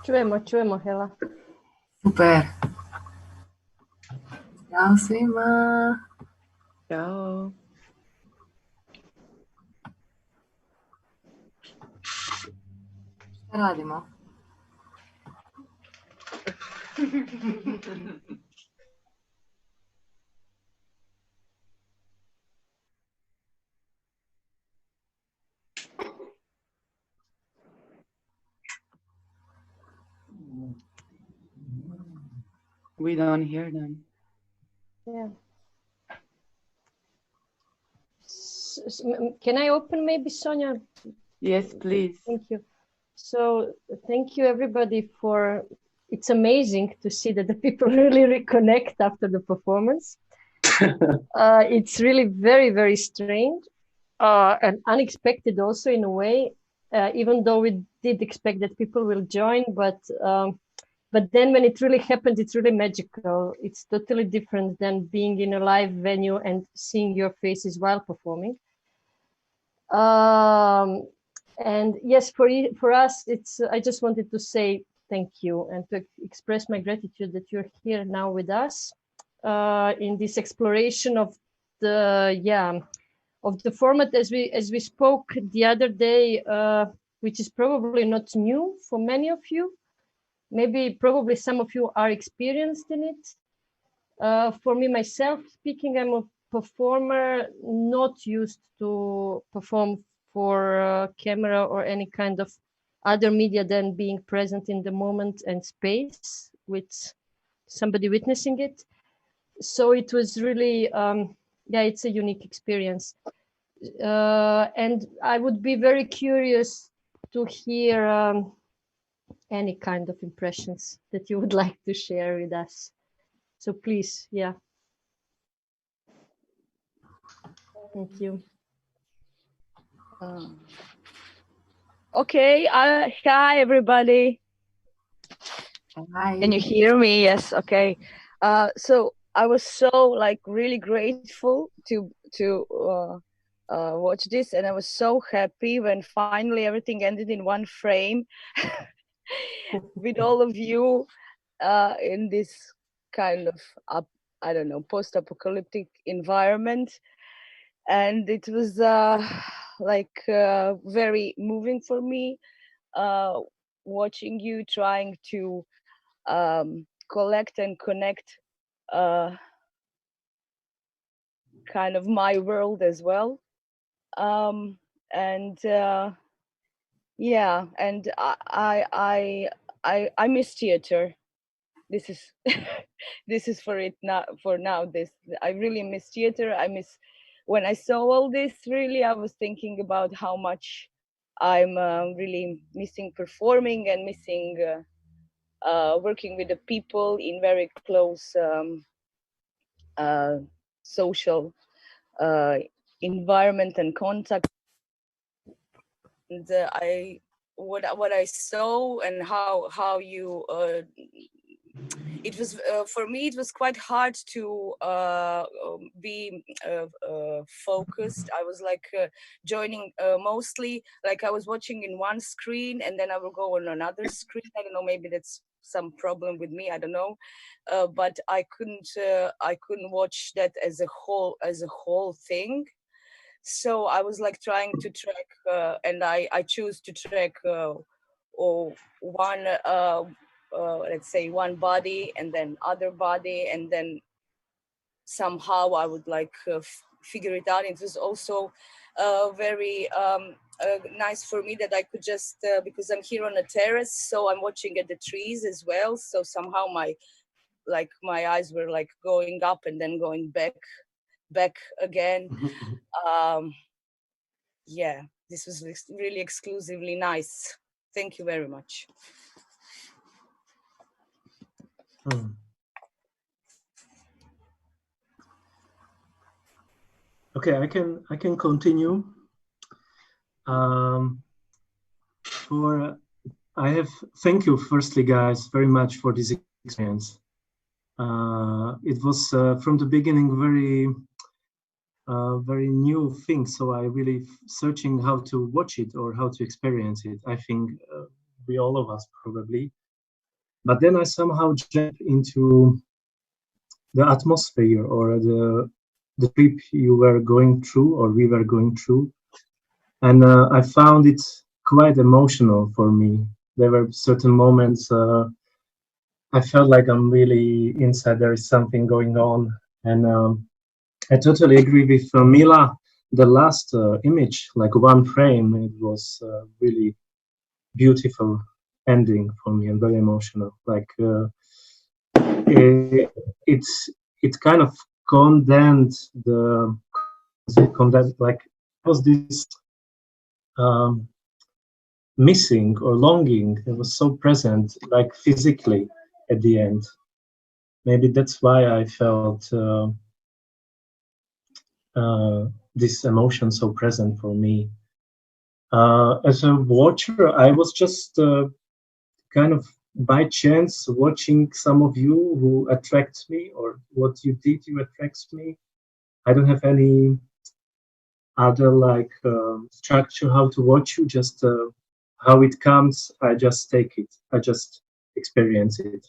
Čujemo, Hela. Super. Ćao svima. Ćao. Šta radimo? We don't hear them. Yeah. Can I open maybe, Sonia? Yes, please. Thank you. So thank you everybody for, it's amazing to see that the people really reconnect after the performance. It's really very, very strange and unexpected also in a way, even though we did expect that people will join, but then when it really happens, it's really magical. It's totally different than being in a live venue and seeing your faces while performing. And yes, for us, it's. I just wanted to say thank you and to express my gratitude that you're here now with us in this exploration of the format as we spoke the other day, which is probably not new for many of you. Maybe probably some of you are experienced in it. For me, myself speaking, I'm a performer not used to perform for camera or any kind of other media than being present in the moment and space with somebody witnessing it. So it was really, it's a unique experience. And I would be very curious to hear any kind of impressions that you would like to share with us. So please, yeah. Thank you. Okay, hi everybody. Hi. Can you hear me? Yes, okay. So I was so really grateful to watch this, and I was so happy when finally everything ended in one frame with all of you in this kind of I don't know, post-apocalyptic environment. And it was very moving for me, watching you trying to collect and connect kind of my world as well. And I miss theater. This is this is for it now. For now, I really miss theater. I miss when I saw all this. Really, I was thinking about how much I'm really missing performing and missing working with the people in very close social environment and contact. And what I saw and how you. It was for me. It was quite hard to be focused. I was joining mostly. I was watching in one screen, and then I will go on another screen. I don't know. Maybe that's some problem with me. I don't know. But I couldn't watch that as a whole thing. So I was trying to track, and I choose to track one. Let's say one body and then other body, and then somehow I would figure it out. It was also very nice for me that I could just because I'm here on a terrace, so I'm watching at the trees as well. So somehow my eyes were going up and then going back again. Yeah, this was really exclusively nice. Thank you very much. Okay, I can continue. Thank you, firstly, guys, very much for this experience. It was from the beginning very new thing, so I really searching how to watch it or how to experience it. I think we all of us probably. but then I somehow jumped into the atmosphere or the trip you were going through or we were going through, and I found it quite emotional for me. There were certain moments I felt like I'm really inside. There is something going on, and I totally agree with Mila. The last image, like one frame, it was really beautiful ending for me and very emotional. Like it kind of condensed like was this missing or longing that was so present, like physically at the end. Maybe that's why I felt this emotion so present for me. As a watcher, I was just kind of by chance watching some of you who attract me, or what you did, you attracts me. I don't have any other like structure how to watch you, just how it comes, I just take it, I just experience it.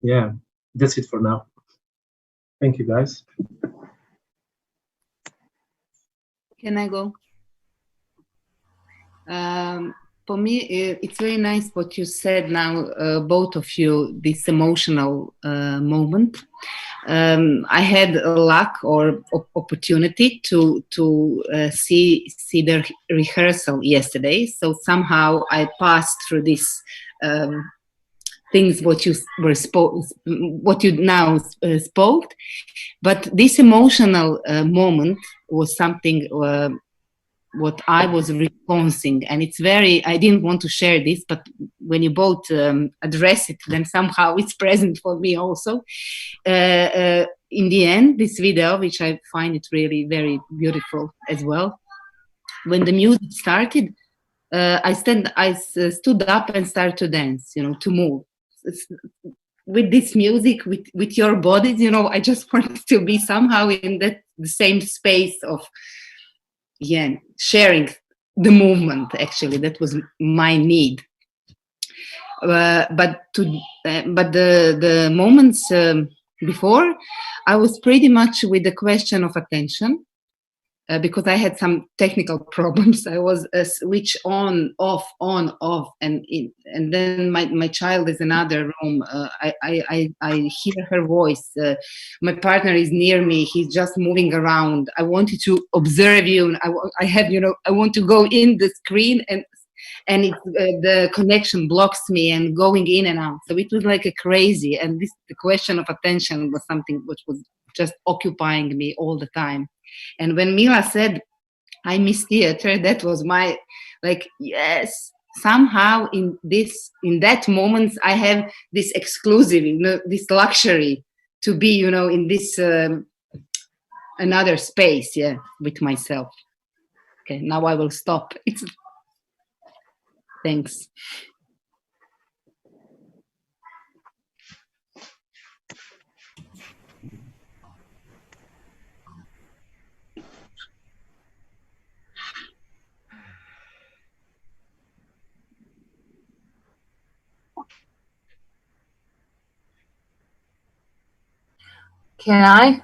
Yeah, that's it for now. Thank you, guys. Can I go? For me, it's very nice what you said now, both of you, this emotional moment. I had a luck or opportunity to see the rehearsal yesterday. So somehow I passed through this things what you now spoke. But this emotional moment was something what I was responding, and it's very, I didn't want to share this, but when you both address it, then somehow it's present for me also. In the end, this video, which I find it really very beautiful as well, when the music started, I stood up and started to dance, to move. With this music, with your bodies, I just wanted to be somehow in the same space of, sharing the movement. Actually, that was my need. But the moments before, I was pretty much with the question of attention. Because I had some technical problems. I was switch on, off, and then my child is in another room. I hear her voice. My partner is near me. He's just moving around. I wanted to observe you. And I want to go in the screen, and the connection blocks me and going in and out. So it was like a crazy. And the question of attention was something which was just occupying me all the time. And when Mila said, I miss theater, that was my, yes, somehow in that moment, I have this exclusive, this luxury to be, in this another space, with myself. Okay, now I will stop. Thanks. Can I?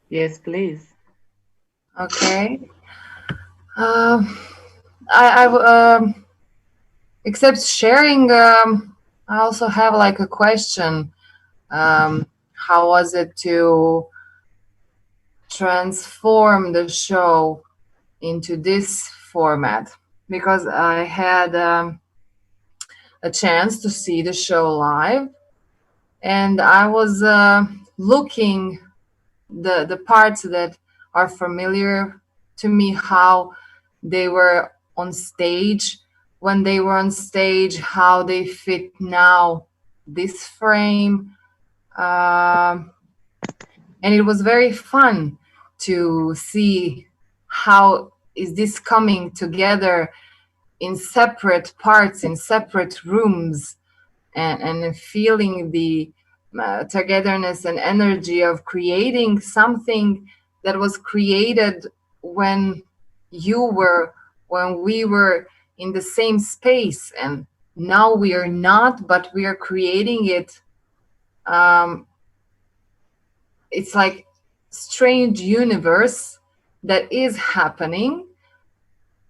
Yes, please. Okay. Except sharing, I also have like a question. How was it to transform the show into this format? Because I had a chance to see the show live, and I was looking the parts that are familiar to me, how they were on stage, when they were on stage, how they fit now this frame. And it was very fun to see how is this coming together in separate parts, in separate rooms, and feeling the togetherness and energy of creating something that was created when we were in the same space, and now we are not, but we are creating it. It's like strange universe that is happening.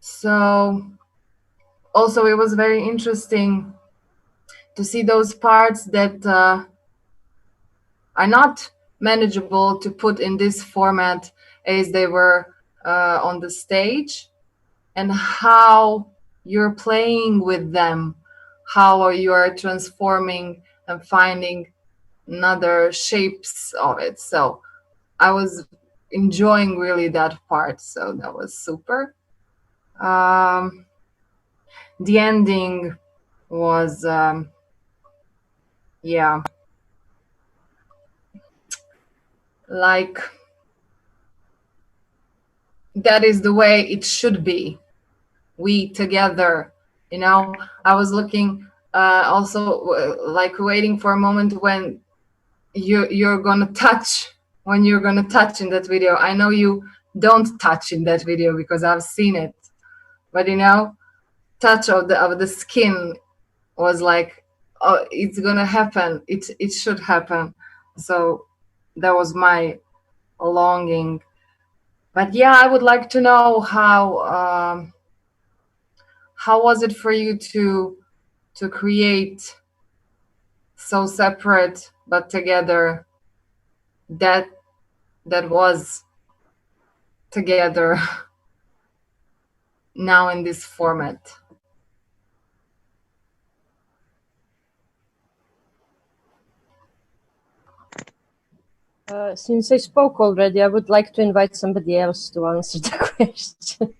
So also it was very interesting to see those parts that are not manageable to put in this format as they were on the stage, and how you're playing with them, how you are transforming and finding another shapes of it. So I was enjoying really that part, so that was super. The ending was yeah, like that is the way it should be, we together, you know. I was looking also like waiting for a moment when you're gonna touch, when you're gonna touch in that video. I know you don't touch in that video because I've seen it, but you know, touch of the skin was like, oh, it's gonna happen, it should happen. So that was my longing. But yeah, I would like to know how was it for you to create so separate but together, that was together now in this format. Since I spoke already, I would like to invite somebody else to answer the question.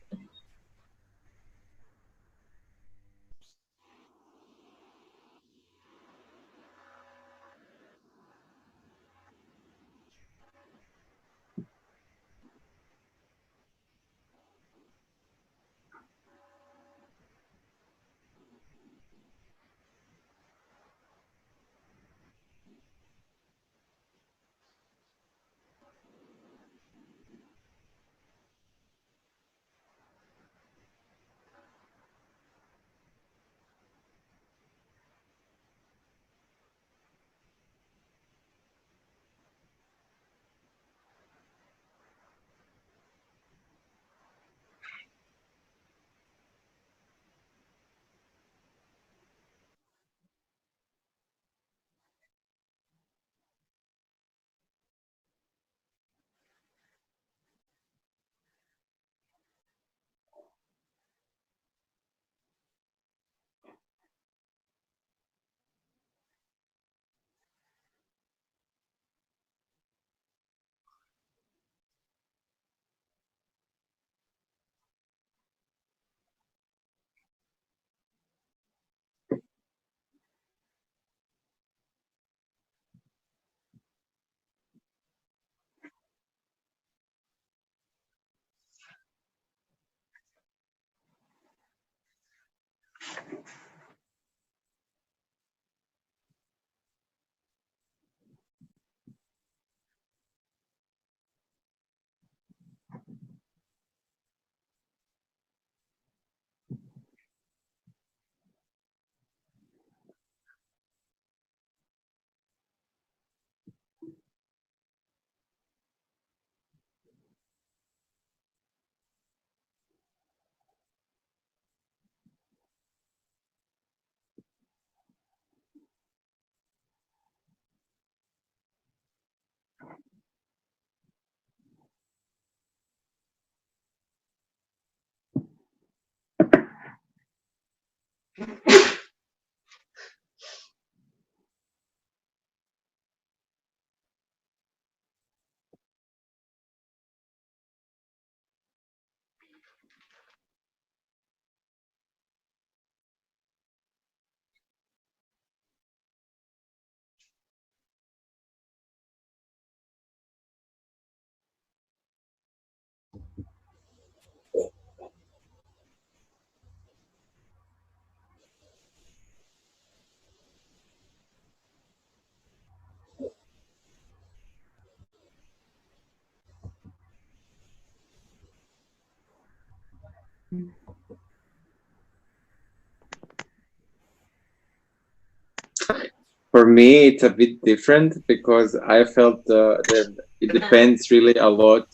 For me, it's a bit different because I felt that it depends really a lot.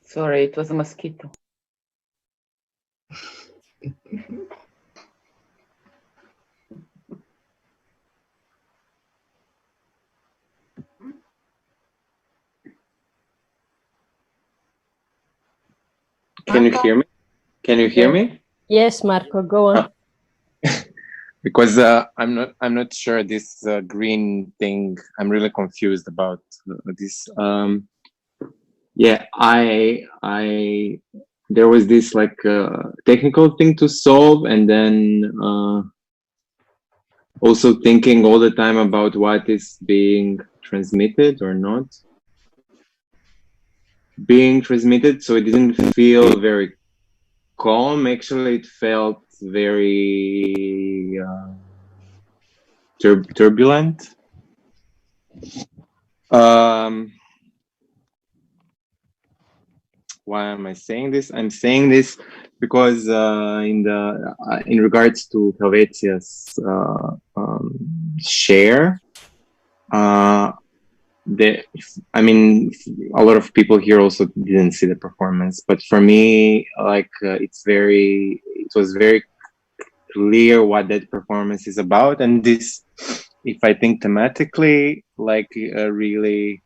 Sorry, it was a mosquito. Can you hear me? Can you hear me? Yes, Marko, go on. Because I'm not sure this green thing. I'm really confused about this. Yeah, I there was this like technical thing to solve, and then also thinking all the time about what is being transmitted or not being transmitted. So it didn't feel very calm. Actually, it felt very turbulent. Why am I saying this? I'm saying this because in regards to Helvetia's share, I mean, a lot of people here also didn't see the performance, but for me, like it was very clear what that performance is about, and this, if I think thematically, like really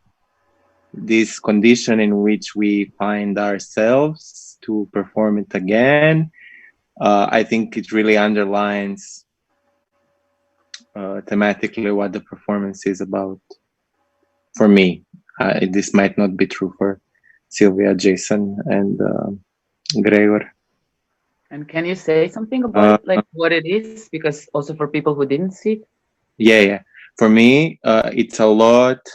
this condition in which we find ourselves to perform it again, I think it really underlines thematically what the performance is about. For me, this might not be true for Silvia, Jasen, and Gregor. And can you say something about it, like what it is? Because also for people who didn't see it. Yeah. For me, it's a lot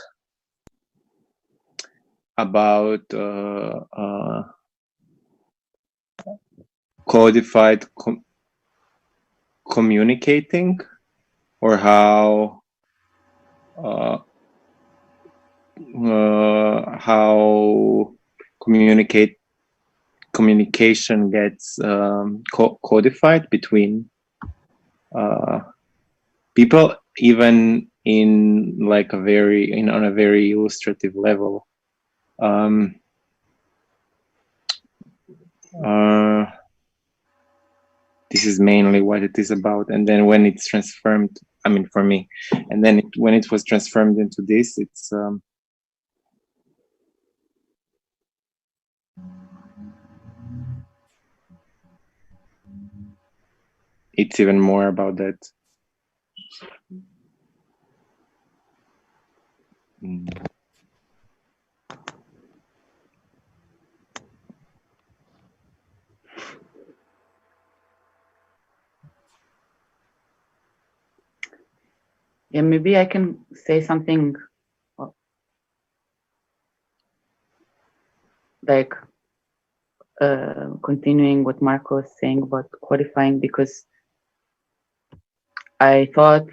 about codified communicating, or how communication gets codified between people, even in like on a very illustrative level. This is mainly what it is about. And then when it's transformed, I mean, for me, and then when it was transformed into this, it's even more about that. Yeah, maybe I can say something like continuing what Marko was saying about codifying, because I thought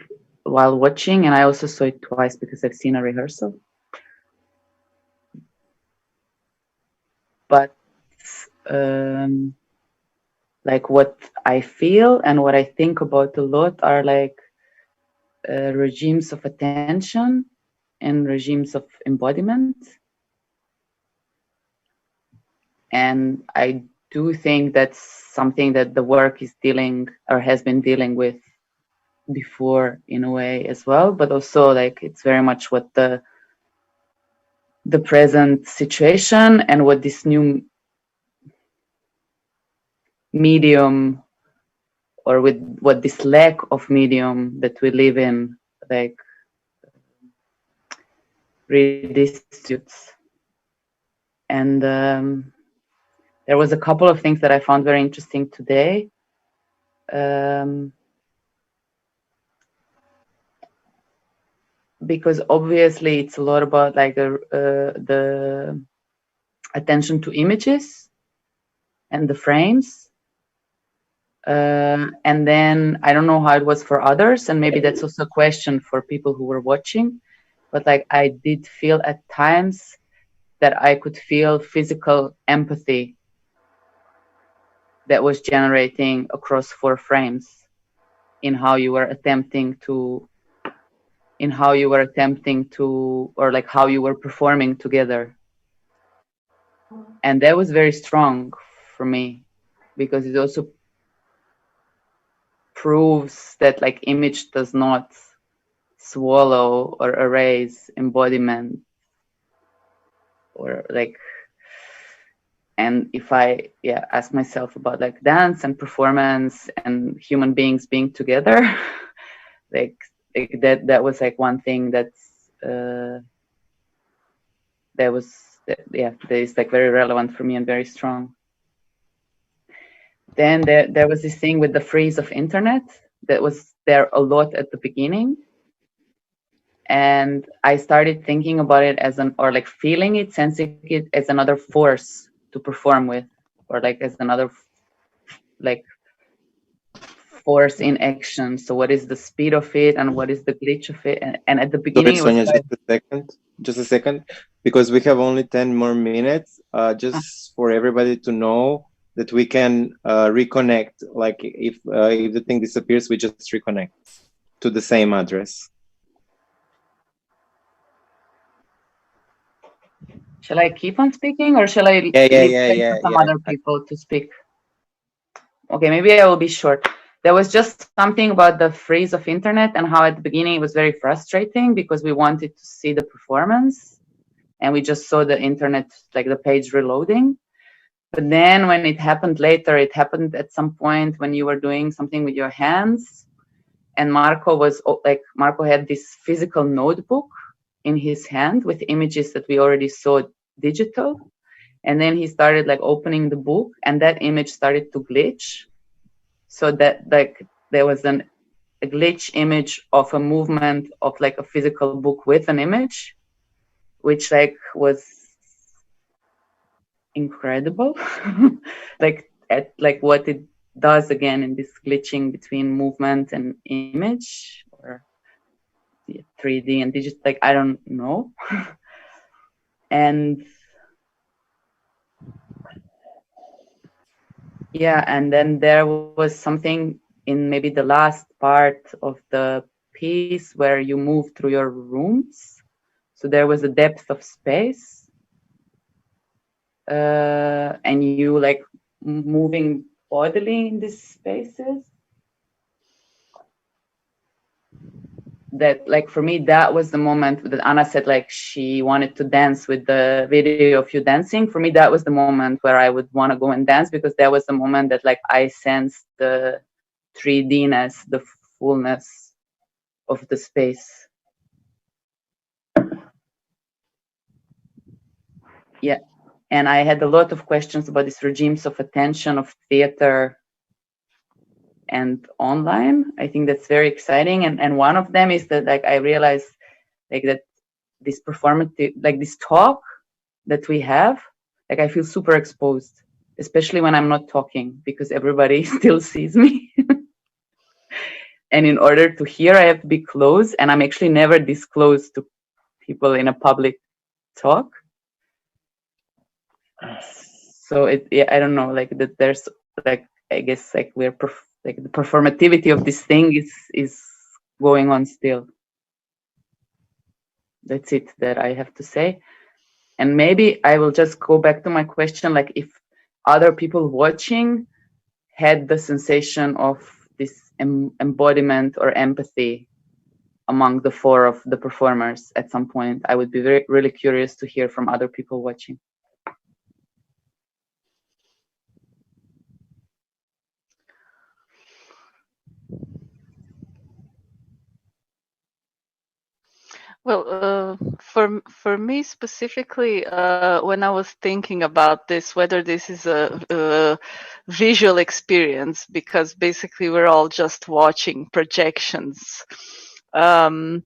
while watching, and I also saw it twice because I've seen a rehearsal, but like what I feel and what I think about a lot are like regimes of attention and regimes of embodiment. And I do think that's something that the work is dealing or has been dealing with before in a way as well, but also like it's very much what the present situation and what this new medium, or with what this lack of medium that we live in, like redistributes. And there was a couple of things that I found very interesting today. Because obviously it's a lot about like the attention to images and the frames. And then I don't know how it was for others, and maybe that's also a question for people who were watching, but like I did feel at times that I could feel physical empathy that was generating across 4 frames. in how you were attempting to, or like how you were performing together. And that was very strong for me, because it also proves that like image does not swallow or erase embodiment, or like, and if I ask myself about like dance and performance and human beings being together, like that was like one thing that is like very relevant for me and very strong. Then there was this thing with the freeze of internet that was there a lot at the beginning. And I started thinking about it as or like feeling it, sensing it as another force to perform with, or like as another like force in action. So what is the speed of it and what is the glitch of it? And at the beginning, Sorry, Sonia, just a second, because we have only 10 more minutes, just for everybody to know that we can reconnect. Like if the thing disappears, we just reconnect to the same address. Shall I keep on speaking, or shall I leave for some other people to speak? Okay, maybe I will be short. There was just something about the freeze of internet and how at the beginning it was very frustrating because we wanted to see the performance and we just saw the internet, like the page reloading. But then when it happened later, it happened at some point when you were doing something with your hands, and Marko had this physical notebook in his hand with images that we already saw digital. And then he started like opening the book and that image started to glitch. So that like there was a glitch image of a movement of like a physical book with an image, which like was incredible. like what it does again in this glitching between movement and image, or 3D and digital, like I don't know. And yeah, and then there was something in maybe the last part of the piece where you move through your rooms. So there was a depth of space, and you like moving bodily in these spaces. That like for me, that was the moment that Anna said like she wanted to dance with the video of you dancing. For me, that was the moment where I would want to go and dance, because that was the moment that like I sensed the 3D-ness, the fullness of the space. Yeah, and I had a lot of questions about these regimes of attention of theater and online. I think that's very exciting, and one of them is that like I realized like that this performative, like this talk that we have, like I feel super exposed, especially when I'm not talking, because everybody still sees me. And in order to hear, I have to be close, and I'm actually never this close to people in a public talk. So I don't know, like that there's like, I guess like like the performativity of this thing is going on still. That's it that I have to say. And maybe I will just go back to my question, like if other people watching had the sensation of this embodiment or empathy among the four of the performers at some point. I would be really curious to hear from other people watching. Well, for me specifically, when I was thinking about this, whether this is a visual experience, because basically we're all just watching projections. When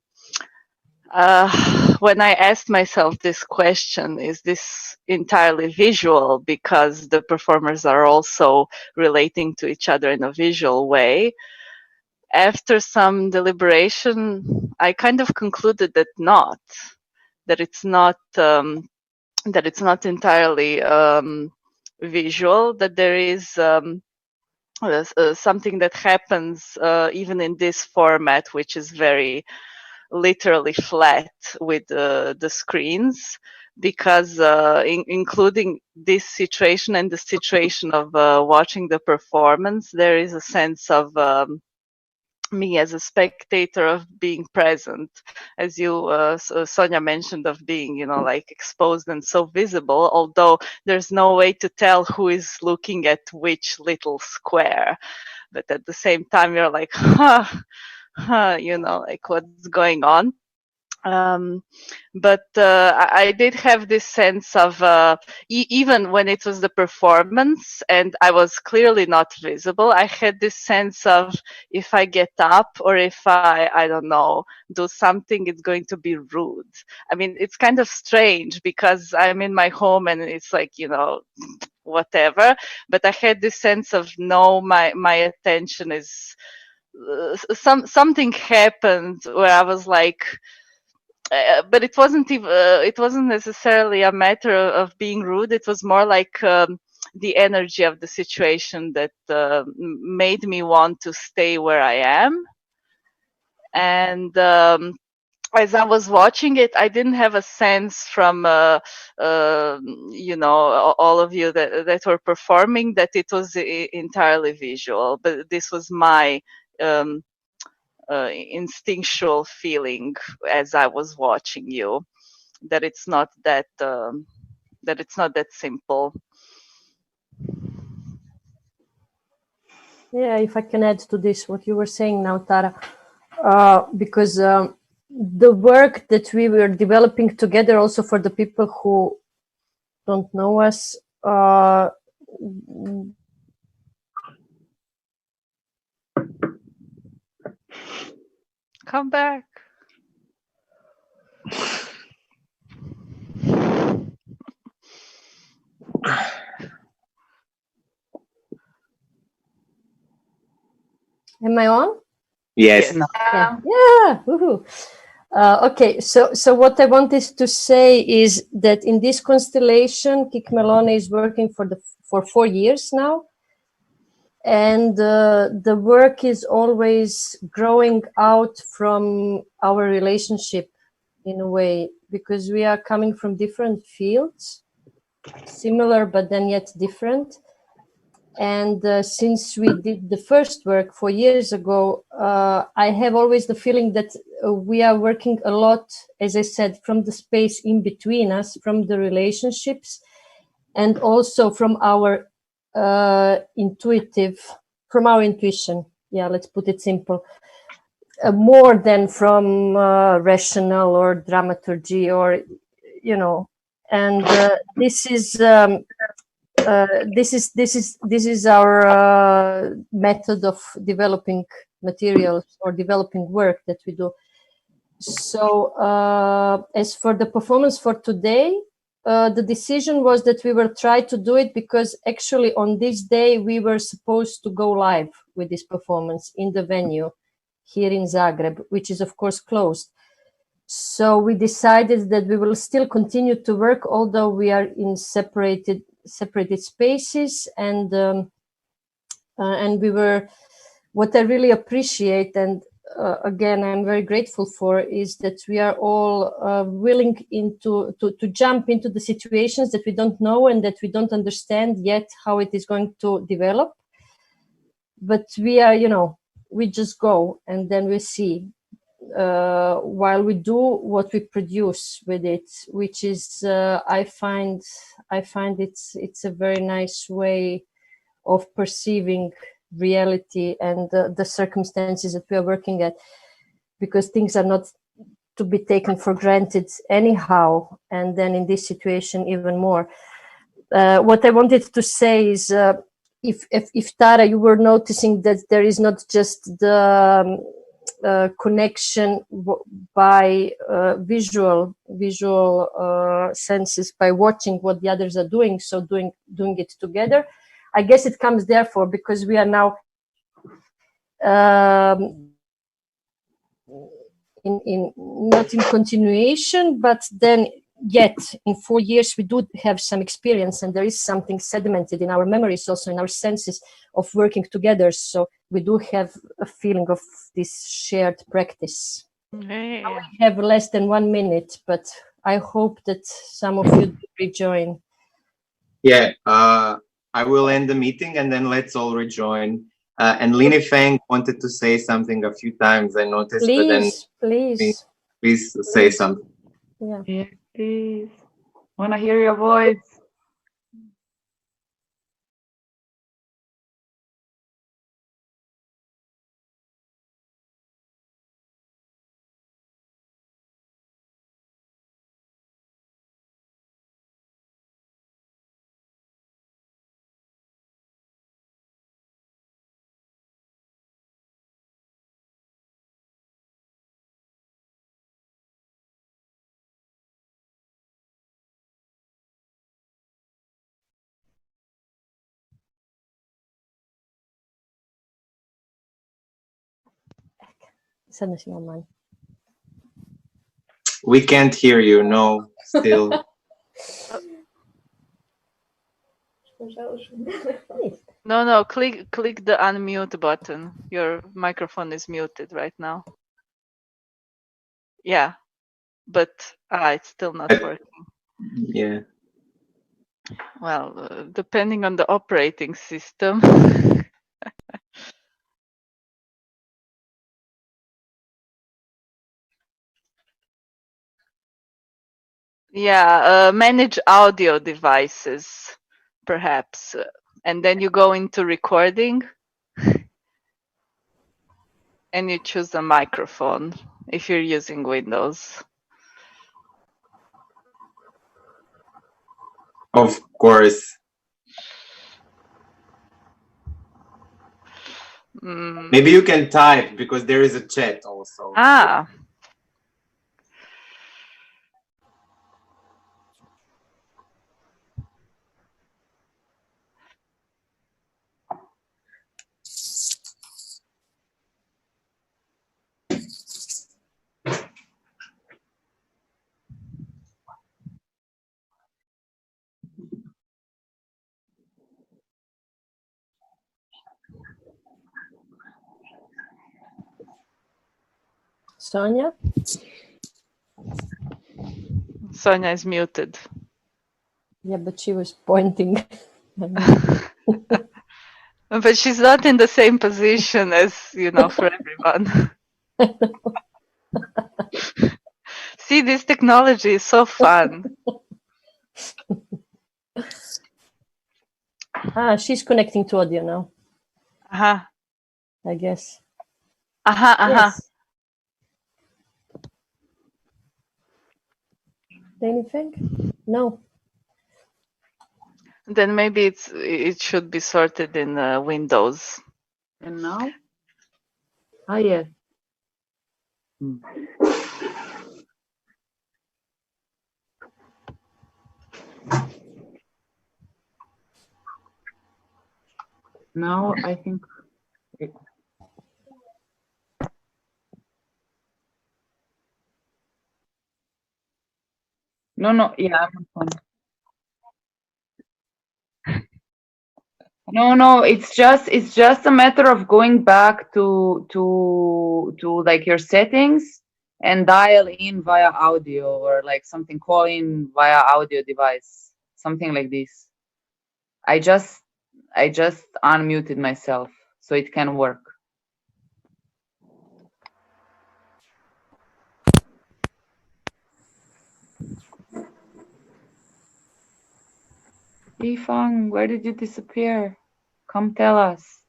I asked myself this question, is this entirely visual because the performers are also relating to each other in a visual way? After some deliberation, I kind of concluded that it's not entirely visual, that there is something that happens even in this format, which is very literally flat with the screens, because including this situation and the situation of watching the performance, there is a sense of me as a spectator of being present, as you Sonia mentioned, of being, you know, like exposed and so visible, although there's no way to tell who is looking at which little square, but at the same time you're like, you know, like what's going on. But I did have this sense of even when it was the performance and I was clearly not visible, I had this sense of if I get up or if I don't know, do something, it's going to be rude. I mean, it's kind of strange because I'm in my home and it's like, you know, whatever, but I had this sense of no, my attention is something happened where I was like, but it wasn't even, it wasn't necessarily a matter of being rude. It was more like the energy of the situation that made me want to stay where I am. And as I was watching it, I didn't have a sense from you know, all of you that were performing that it was entirely visual. But this was my instinctual feeling as I was watching you, that it's not that simple. Yeah, if I can add to this, what you were saying now, Tara, because the work that we were developing together, also for the people who don't know us, Come back. Am I on? Yes. Yeah. Woohoo. Okay, so what I wanted to say is that in this constellation, Kik Melone is working for 4 years now, and the work is always growing out from our relationship in a way, because we are coming from different fields, similar but then yet different. And since we did the first work 4 years ago, I have always the feeling that we are working a lot, as I said, from the space in between us, from the relationships, and also from our intuition. Yeah, let's put it simple. More than from rational or dramaturgy, or, you know, and this is our method of developing materials or developing work that we do. So as for the performance for today, the decision was that we will try to do it because actually on this day we were supposed to go live with this performance in the venue here in Zagreb, which is of course closed. So we decided that we will still continue to work, although we are in separated spaces, and we were, what I really appreciate, and again I'm very grateful for, is that we are all willing to jump into the situations that we don't know and that we don't understand yet how it is going to develop, but we are, you know, we just go and then we see while we do what we produce with it, which is I find it's a very nice way of perceiving reality and the circumstances that we are working at, because things are not to be taken for granted anyhow, and then in this situation even more. What I wanted to say is if Tara, you were noticing that there is not just the connection by visual senses, by watching what the others are doing, so doing it together. I guess it comes therefore because we are now in not in continuation, but then yet in 4 years we do have some experience, and there is something sedimented in our memories, also in our senses of working together. So we do have a feeling of this shared practice. Yeah. We have less than 1 minute, but I hope that some of you rejoin. Yeah, I will end the meeting and then let's all rejoin. And Lini Feng wanted to say something a few times, I noticed, but then please say something. Yeah. Yes, please. Wanna hear your voice. We can't hear you, no, still. No, click the unmute button. Your microphone is muted right now. Yeah, but it's still not working. Yeah. Well, depending on the operating system. Yeah, manage audio devices, perhaps. And then you go into recording and you choose a microphone if you're using Windows. Of course. Maybe you can type because there is a chat also. Ah. Sonia? Sonia is muted. Yeah, but she was pointing. But she's not in the same position as, for everyone. See, this technology is so fun. She's connecting to audio now. I guess. Yes. Anything? No. Then maybe it should be sorted in Windows. And now? Yes. Now I think No, yeah, I'm on phone. No, it's just a matter of going back to like your settings and dial in via audio or like something, call in via audio device, something like this. I just unmuted myself so it can work. Yifang, where did you disappear? Come tell us.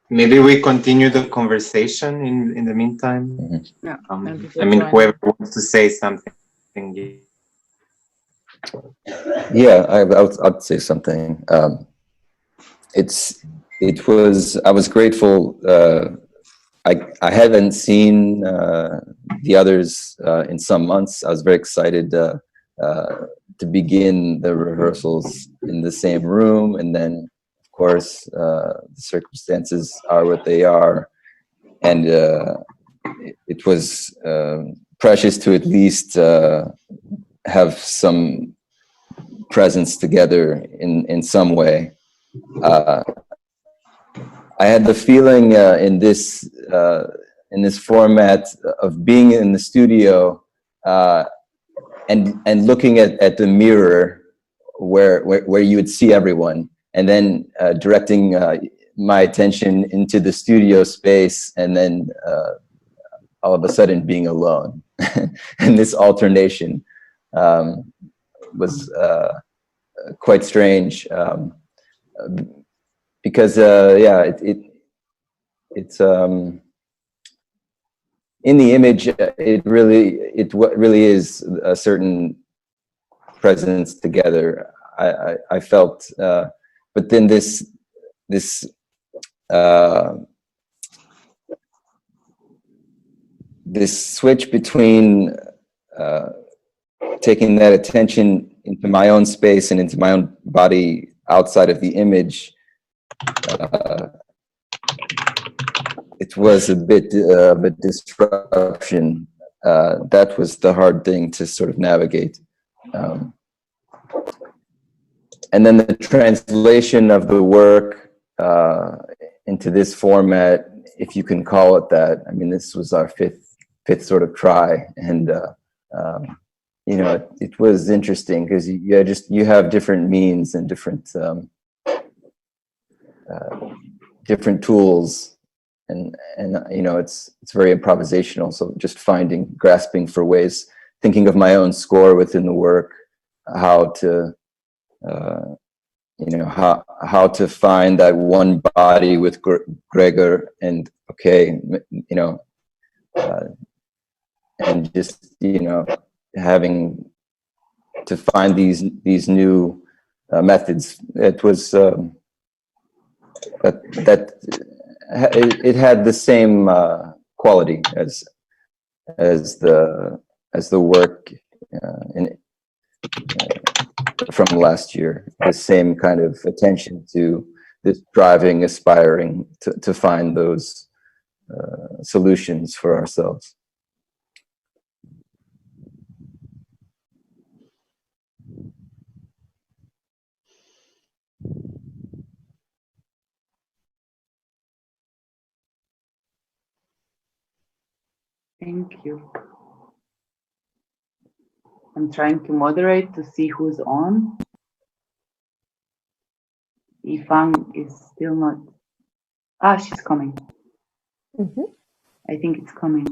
Maybe we continue the conversation in the meantime. Yeah. I mean, whoever wants to say something. Yeah, I'd say something. I was grateful. I haven't seen the others in some months. I was very excited to begin the rehearsals in the same room, and then, of course, the circumstances are what they are, and it was precious to at least have some presence together in some way. I had the feeling in this format of being in the studio and looking at the mirror where you would see everyone, and then directing my attention into the studio space, and then all of a sudden being alone. And this alternation was quite strange. Because it's in the image, it really is a certain presence together. I felt, but then this switch between taking that attention into my own space and into my own body outside of the image. It was a bit of a disruption. That was the hard thing to sort of navigate. And then the translation of the work into this format, if you can call it that. I mean, this was our fifth sort of try, and it was interesting because you have different means and different tools, and it's very improvisational. So just grasping for ways, thinking of my own score within the work, how to how to find that one body with Gregor, and and just having to find these new methods. It was it had the same quality as the work from last year. The same kind of attention to this driving, aspiring to find those solutions for ourselves. Thank you. I'm trying to moderate to see who's on. Ifang is still not. She's coming. Mm-hmm. I think it's coming.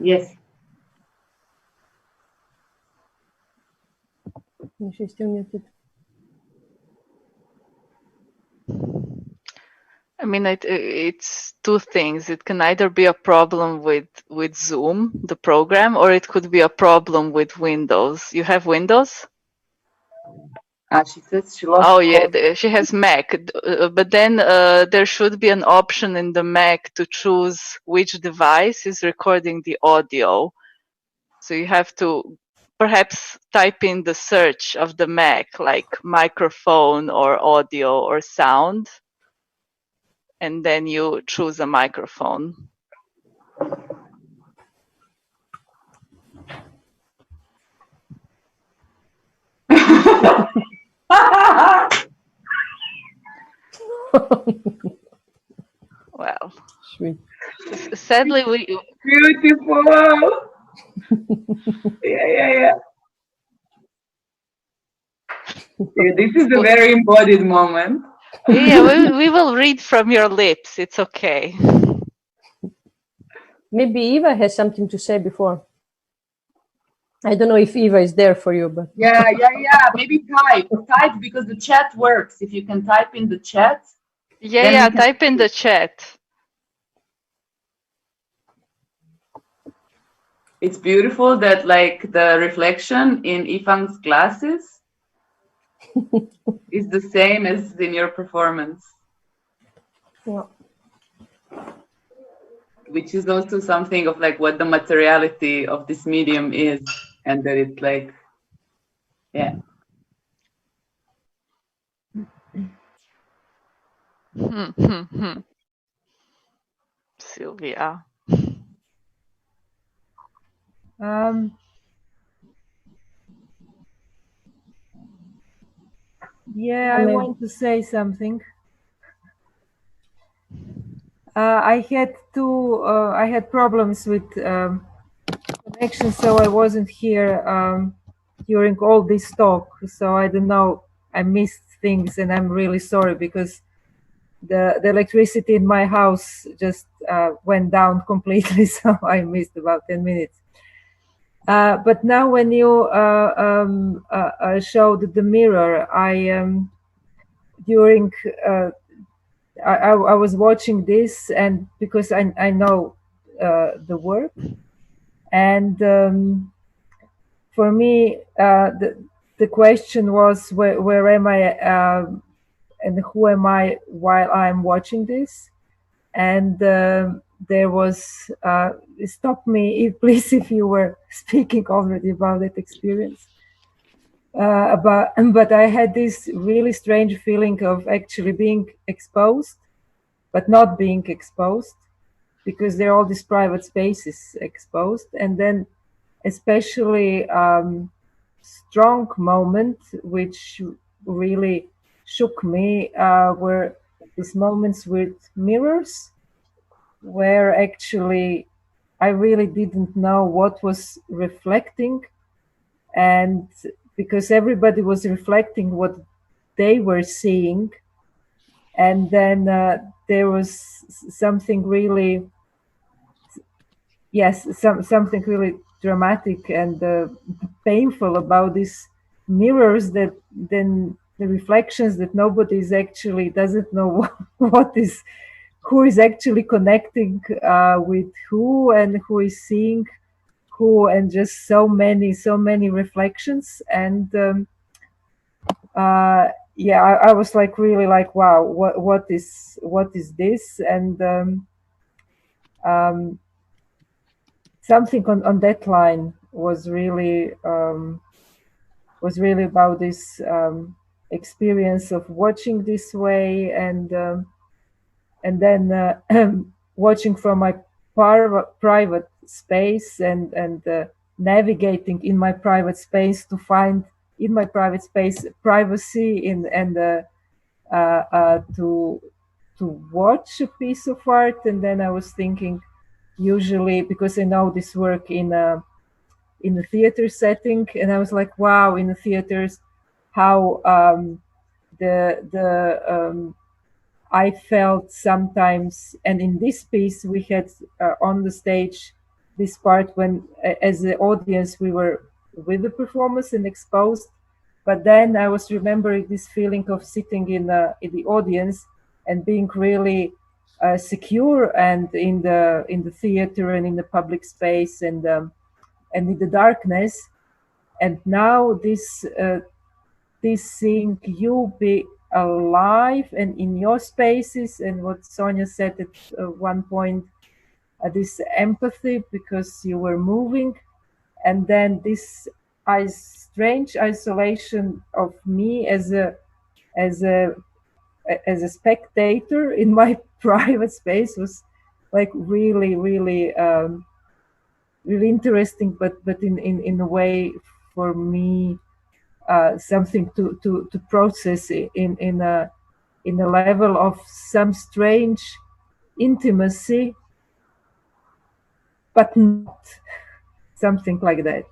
Yes. She's still muted. I mean, it's two things. It can either be a problem with Zoom, the program, or it could be a problem with Windows. You have Windows? She says she lost. Oh yeah, she has Mac. But then there should be an option in the Mac to choose which device is recording the audio. So you have to perhaps type in the search of the Mac, like microphone or audio or sound, and then you choose a microphone. Well, sweet. Sadly, Beautiful. Yeah. This is a very embodied moment. Yeah, we will read from your lips. It's okay. Maybe Eva has something to say before. I don't know if Eva is there for you, but yeah. Maybe type because the chat works. If you can type in the chat. Yeah, type in the chat. It's beautiful that like the reflection in Ifang's glasses is the same as in your performance. Yeah. Which is also something of like what the materiality of this medium is, and that it's like, yeah. Silvia. Yeah, I want to say something. I had problems with connection, so I wasn't here during all this talk. So I don't know, I missed things, and I'm really sorry because the electricity in my house just went down completely, so I missed about 10 minutes. But now when you showed the mirror, during I was watching this, and because I know the work, and for me the question was where am I and who am I while I'm watching this, and there was stop me if, please, if you were speaking already about that experience. But I had this really strange feeling of actually being exposed, but not being exposed, because there are all these private spaces exposed. And then especially strong moment, which really shook me, were these moments with mirrors, where actually I really didn't know what was reflecting, and because everybody was reflecting what they were seeing, and then there was something really, something really dramatic and painful about these mirrors, that then the reflections that nobody is actually doesn't know who is actually connecting with who, and who is seeing who, and just so many reflections. And I was like really like, wow, what is this? And something on that line was really about this experience of watching this way, and then watching from my private space, and navigating in my private space to find in my private space privacy and to watch a piece of art. And then I was thinking, usually, because I know this work in a theater setting, and I was like, wow, in the theaters, how I felt sometimes. And in this piece we had on the stage this part when as the audience we were with the performance and exposed, but then I was remembering this feeling of sitting in the audience and being really secure, and in the theater and in the public space, and in the darkness. And now this seeing you be alive and in your spaces, and what Sonia said at one point, this empathy because you were moving, and then this strange isolation of me as a spectator in my private space was like really really interesting, but in a way for me something to process in a level of some strange intimacy, but not something like that,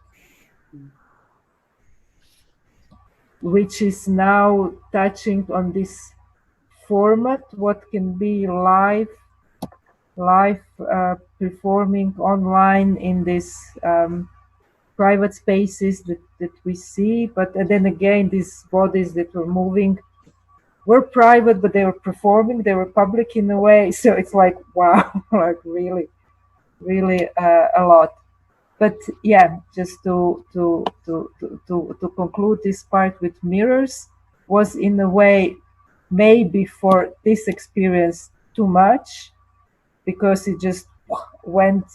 which is now touching on this format, what can be live performing online in this private spaces that we see. But then again, these bodies that were moving were private, but they were performing, they were public in a way. So it's like, wow, like really a lot. But yeah, just to conclude this part with mirrors, was in a way maybe for this experience too much, because it just went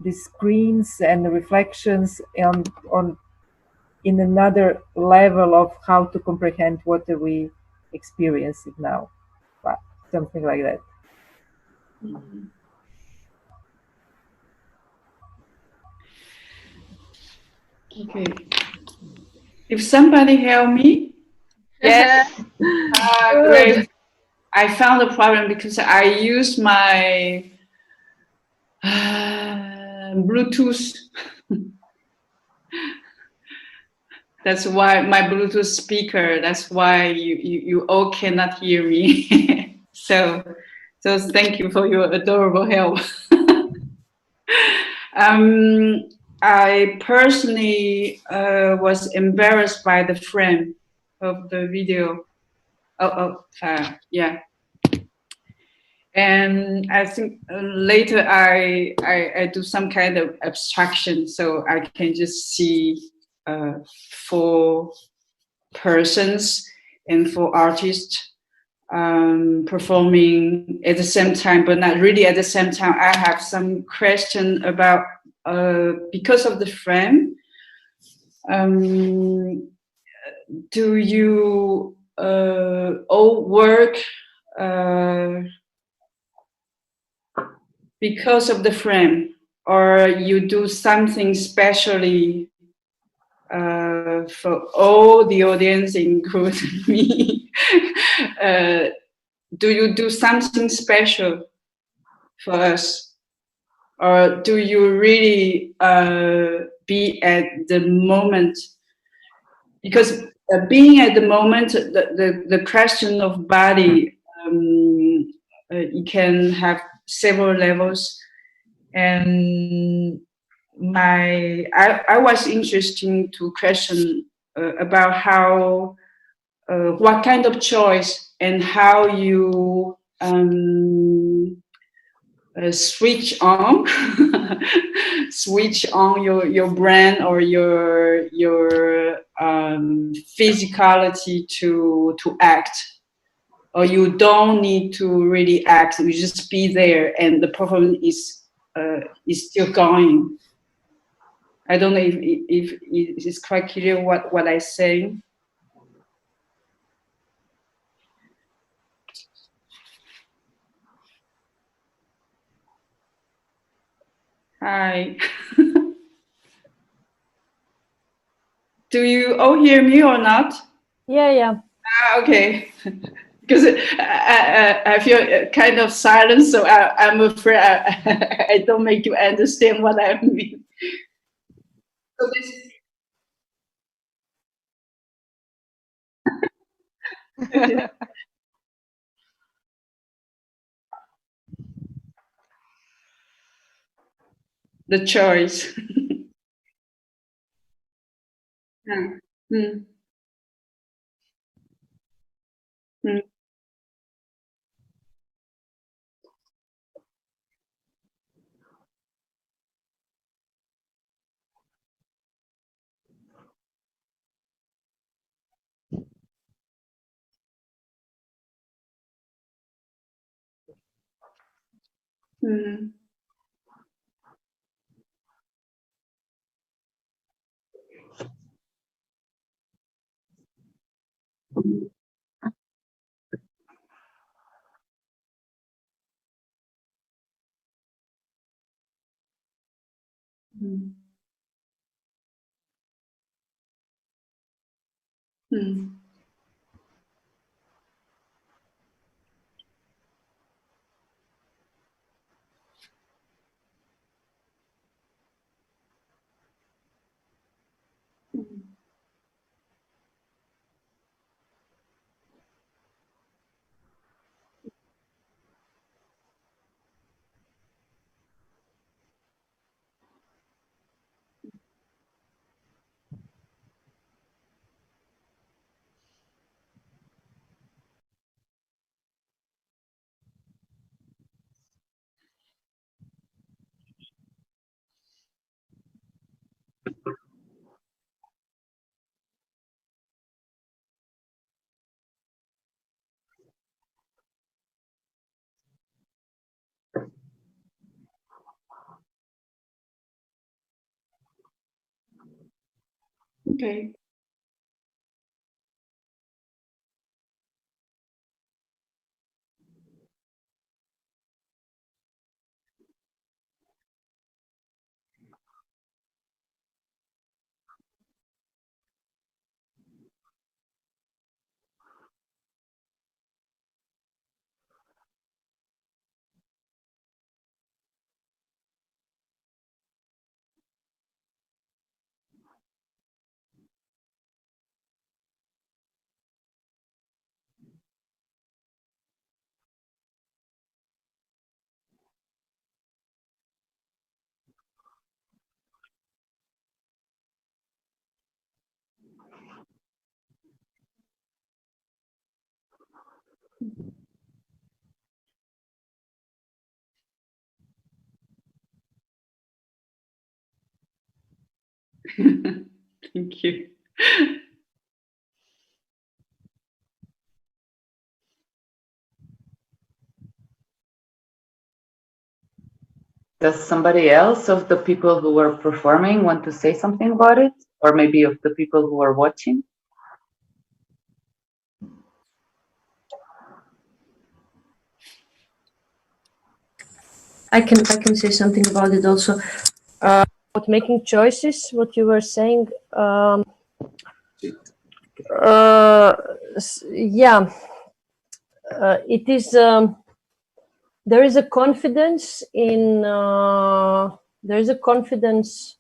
the screens and the reflections on in another level of how to comprehend what are we experiencing now. But something like that. Okay. If somebody help me. Yes. Great. I found a problem because I use my Bluetooth. That's why my Bluetooth speaker. That's why you all cannot hear me. So thank you for your adorable help. I personally was embarrassed by the frame of the video. Yeah. And I think later I do some kind of abstraction, so I can just see 4 persons and 4 artists performing at the same time, but not really at the same time. I have some question about because of the frame. Do you all work because of the frame, or you do something specially for all the audience, including me? Do you do something special for us, or do you really be at the moment? Because being at the moment, the question of body, it can have several levels, and I was interested to question about how what kind of choice and how you switch on your brain or your physicality to act, or you don't need to really act, you just be there and the performance is still going. I don't know if it's quite clear what I say. Hi. Do you all hear me or not? Yeah. Okay. Because I feel kind of silent, so I'm afraid I don't make you understand what I mean. So this is the choice. Mm. Mm. Mm. Mm. Mm. Mm. Okay. Thank you. Does somebody else of the people who were performing want to say something about it? Or maybe of the people who are watching? I can say something about it also. About making choices, what you were saying. Yeah, it is. There is a confidence in. There is a confidence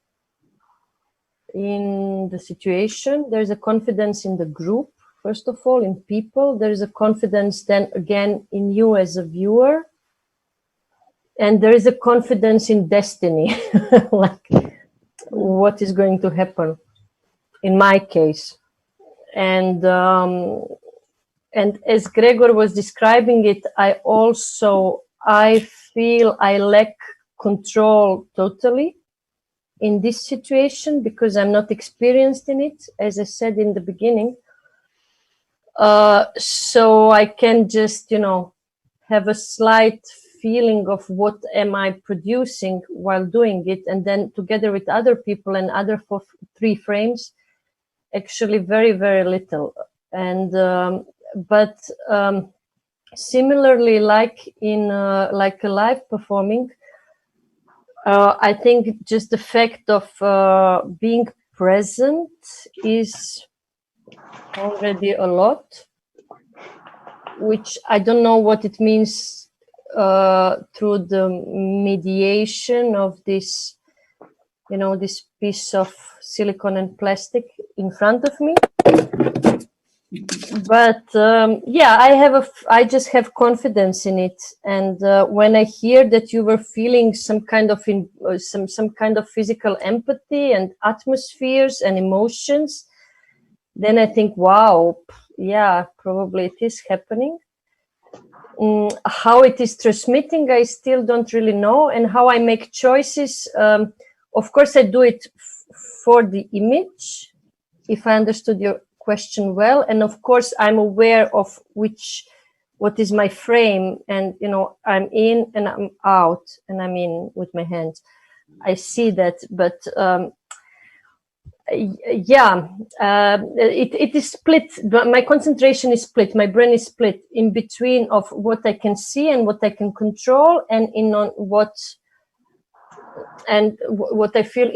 in the situation. There is a confidence in the group. First of all, in people. There is a confidence then again in you as a viewer. And there is a confidence in destiny, like what is going to happen in my case. And as Gregor was describing it, I feel I lack control totally in this situation because I'm not experienced in it, as I said in the beginning. So I can just, have a slight feeling of what am I producing while doing it, and then together with other people and other 3 frames, actually very, very little. And but similarly, like in like a live performing, I think just the fact of being present is already a lot, which I don't know what it means through the mediation of this, this piece of silicone and plastic in front of me. But yeah, I just have confidence in it. And when I hear that you were feeling some kind of some kind of physical empathy and atmospheres and emotions, then I think, wow, yeah, probably it is happening. How it is transmitting, I still don't really know. And how I make choices, of course, I do it for the image, if I understood your question well. And of course, I'm aware of what is my frame. And, I'm in and I'm out and I'm in with my hands. I see that, but yeah, it is split. My concentration is split. My brain is split in between of what I can see and what I can control, and what I feel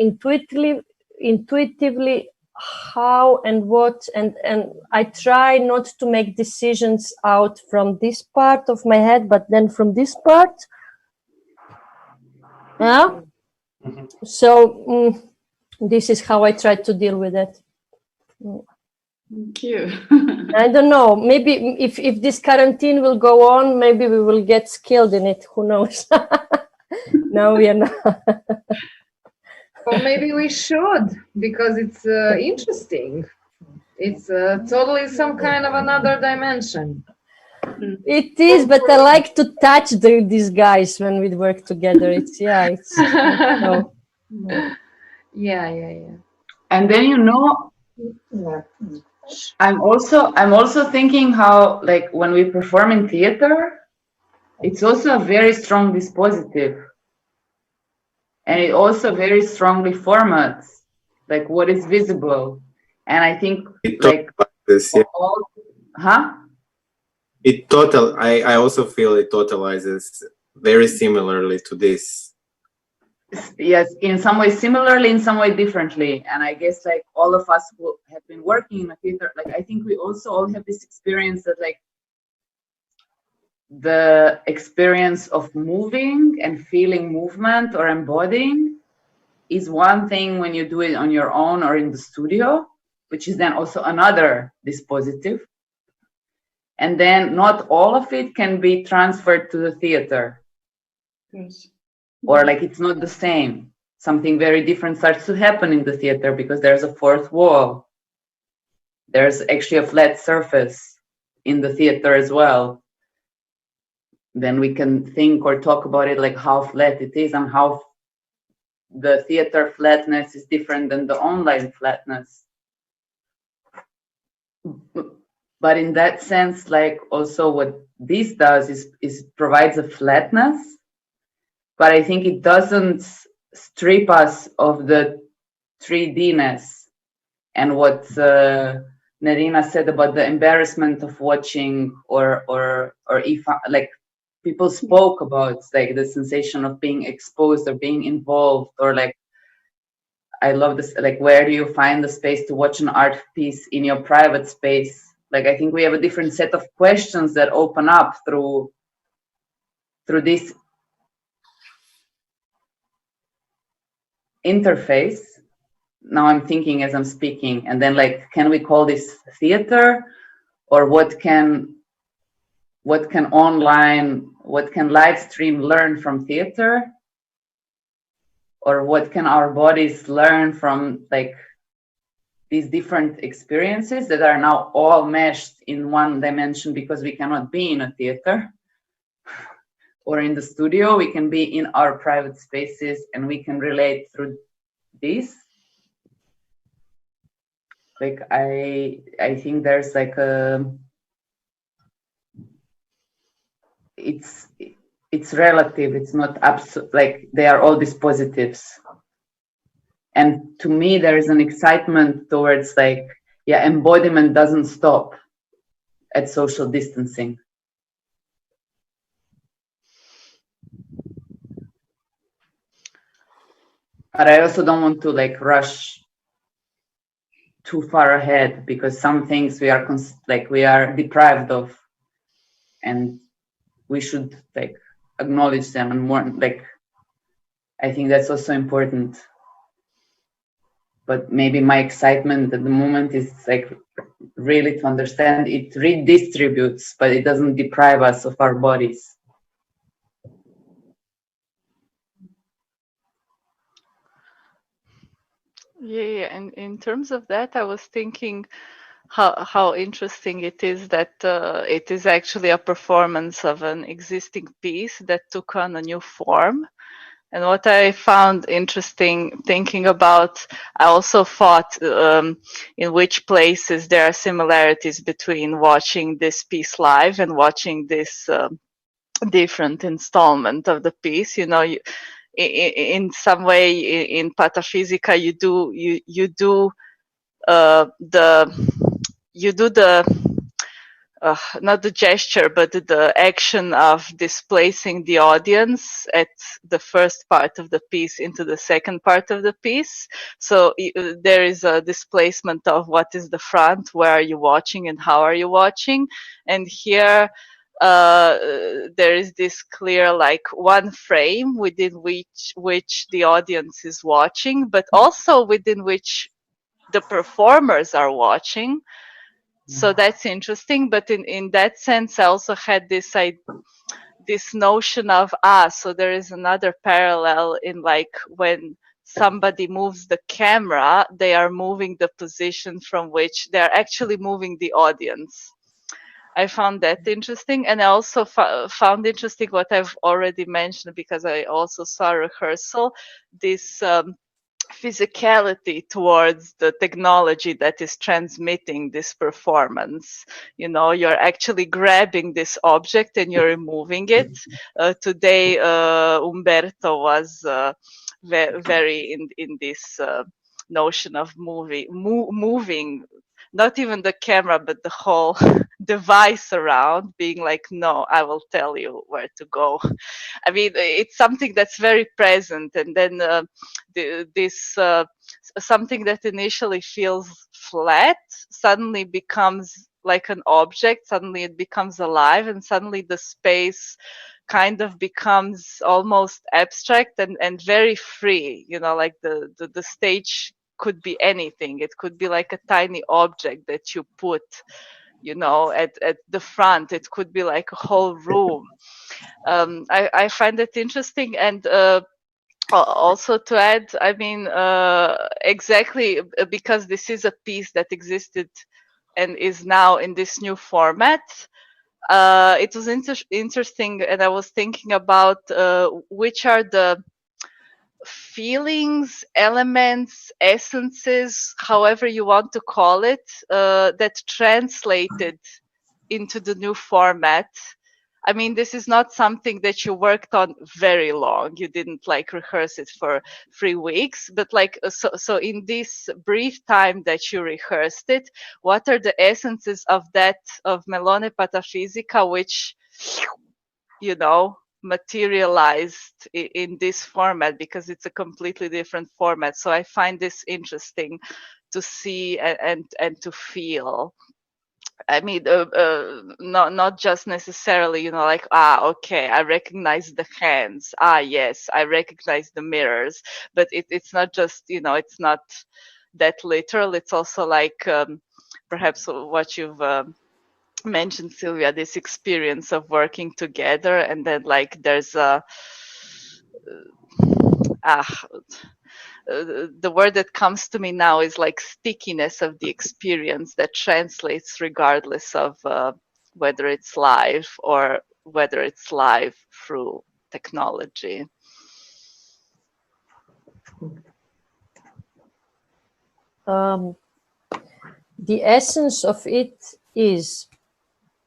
intuitively, how and what, and I try not to make decisions out from this part of my head, but then from this part. Yeah. Mm-hmm. So. This is how I try to deal with it. Thank you. I don't know. Maybe if this quarantine will go on, maybe we will get skilled in it. Who knows? No, we are not. Well, maybe we should, because it's interesting. It's totally some kind of another dimension. It is, but I like to touch these guys when we work together. It's so. Yeah. And then I'm also thinking how, like, when we perform in theater, it's also a very strong dispositive, and it also very strongly formats like what is visible. And I think It like totalizes, yeah. I also feel it totalizes very similarly to this. Yes, in some way similarly, in some way differently. And I guess like all of us who have been working in a theater, like I think we also all have this experience that like the experience of moving and feeling movement or embodying is one thing when you do it on your own or in the studio, which is then also another dispositive. And then not all of it can be transferred to the theater. Yes. Or like it's not the same. Something very different starts to happen in the theater because there's a fourth wall. There's actually a flat surface in the theater as well. Then we can think or talk about it like how flat it is and how the theater flatness is different than the online flatness. But in that sense, like also what this does is provides a flatness, but I think it doesn't strip us of the 3D-ness and what Nerina said about the embarrassment of watching or if like people spoke about like the sensation of being exposed or being involved or like I love this like where do you find the space to watch an art piece in your private space? Like I think we have a different set of questions that open up through this interface. Now I'm thinking as I'm speaking, and then like, can we call this theater, or what can live stream learn from theater, or what can our bodies learn from like these different experiences that are now all meshed in one dimension because we cannot be in a theater or in the studio. We can be in our private spaces and we can relate through this. Like I think there's like it's relative, it's not absolute, like they are all dispositives. And to me there is an excitement towards like, yeah, embodiment doesn't stop at social distancing. But I also don't want to like rush too far ahead because some things we are deprived of, and we should like acknowledge them and more like I think that's also important. But maybe my excitement at the moment is like really to understand it redistributes, but it doesn't deprive us of our bodies. Yeah, and in terms of that, I was thinking how interesting it is that it is actually a performance of an existing piece that took on a new form. And what I found interesting thinking about, I also thought in which places there are similarities between watching this piece live and watching this different installment of the piece. You know, in some way in Pataphysica you do the not the gesture, but the action of displacing the audience at the first part of the piece into the second part of the piece. So there is a displacement of what is the front, where are you watching and how are you watching. And here there is this clear like one frame within which the audience is watching, but also within which the performers are watching. So that's interesting. But in that sense, I also had this notion of so there is another parallel in like when somebody moves the camera, they are moving the position from which they are actually moving the audience. I found that interesting, and I also found interesting what I've already mentioned because I also saw rehearsal, this physicality towards the technology that is transmitting this performance. You know, you're actually grabbing this object and you're moving it. Today, Umberto was very in this notion of moving, not even the camera, but the whole device around, being like, no, I will tell you where to go. I mean, it's something that's very present. And then this something that initially feels flat suddenly becomes like an object, suddenly it becomes alive, and suddenly the space kind of becomes almost abstract and very free, you know, like the stage could be anything. It could be like a tiny object that you put, you know, at the front. It could be like a whole room. I find it interesting. And also to add, I mean, exactly because this is a piece that existed and is now in this new format, it was interesting, and I was thinking about which are the feelings, elements, essences, however you want to call it, that translated into the new format. I mean, this is not something that you worked on very long. You didn't like rehearse it for 3 weeks, but like, so in this brief time that you rehearsed it, what are the essences of that, of Melone Pataphysica, which, you know, materialized in this format, because it's a completely different format. So I find this interesting to see and to feel. I mean, not just necessarily, you know, like, okay, I recognize the hands. Yes, I recognize the mirrors. But it's not just, you know, it's not that literal. It's also like perhaps what you've mentioned, Silvia, this experience of working together, and then like there's a the word that comes to me now is like stickiness of the experience that translates regardless of whether it's live or whether it's live through technology. The essence of it is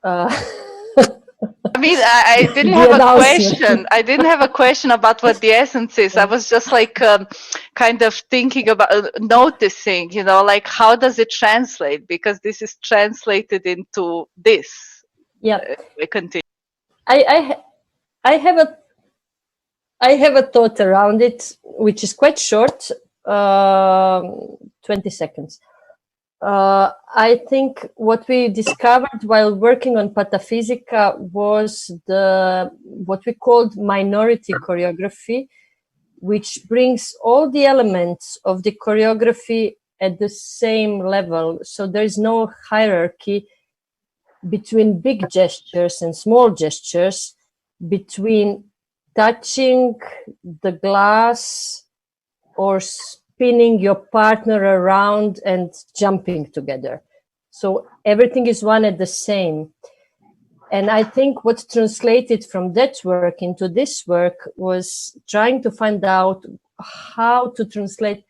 I mean, I didn't have a question. I didn't have a question about what the essence is. I was just like kind of thinking about noticing, you know, like how does it translate? Because this is translated into this. Yeah. Continue. I have a thought around it, which is quite short, 20 seconds. I think what we discovered while working on Pataphysica was what we called minority choreography, which brings all the elements of the choreography at the same level. So there is no hierarchy between big gestures and small gestures, between touching the glass or spinning your partner around and jumping together. So everything is one and the same. And I think what translated from that work into this work was trying to find out how to translate,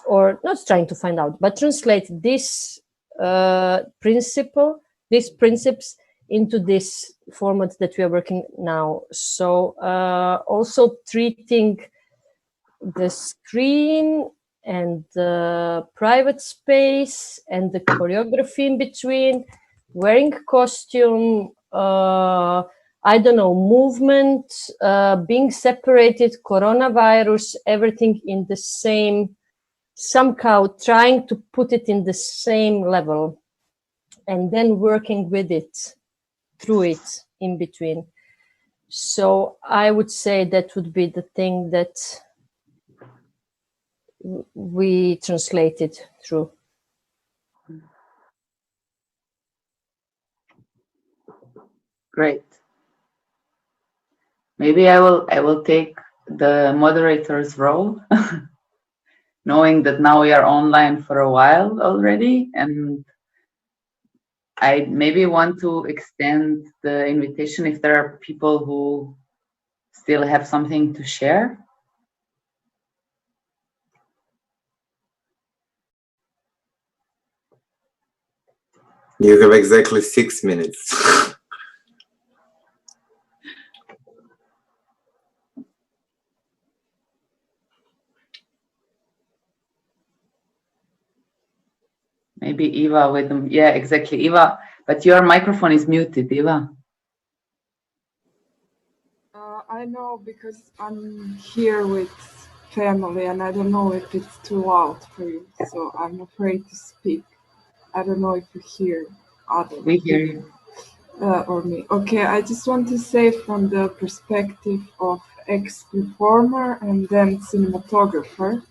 or not trying to find out, but translate this these principles into this format that we are working now. So also treating the screen and the private space and the choreography in between, wearing costume, I don't know, movement, being separated, coronavirus, everything in the same, somehow trying to put it in the same level and then working with it, through it, in between. So I would say that would be the thing that we translated through. Great. Maybe I will take the moderator's role, knowing that now we are online for a while already, and I maybe want to extend the invitation if there are people who still have something to share. You have exactly 6 minutes. Maybe Eva with them. Yeah, exactly, Eva. But your microphone is muted, Eva. I know because I'm here with family and I don't know if it's too loud for you, so I'm afraid to speak. I don't know if you hear others. We hear you. Or me. Okay, I just want to say from the perspective of ex-performer and then cinematographer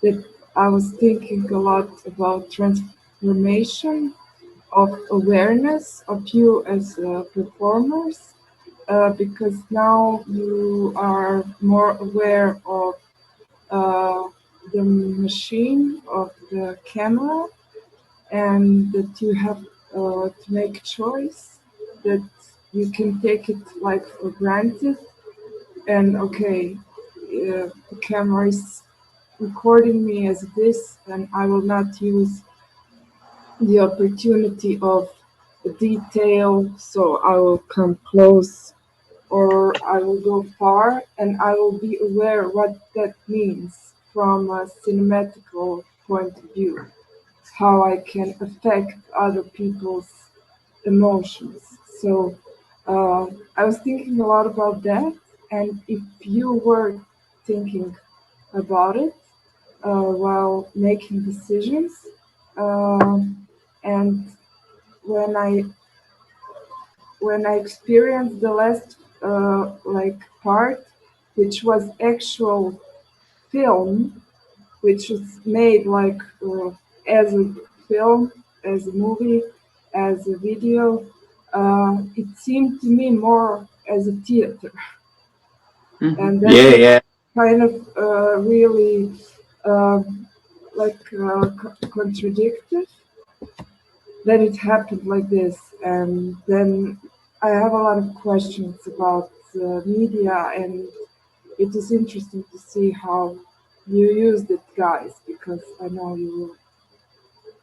that I was thinking a lot about transformation of awareness of you as performers, because now you are more aware of the machine, of the camera, and that you have to make a choice, that you can take it like for granted, and okay, the camera is recording me as this, and I will not use the opportunity of detail, so I will come close or I will go far, and I will be aware what that means from a cinematical point of view, how I can affect other people's emotions. So I was thinking a lot about that, and if you were thinking about it while making decisions, and when I experienced the last like part, which was actual film, which was made like as a film, as a movie, as a video, it seemed to me more as a theater. Mm-hmm. And that kind of really contradicted that it happened like this. And then I have a lot of questions about media, and it is interesting to see how you used it, guys, because I know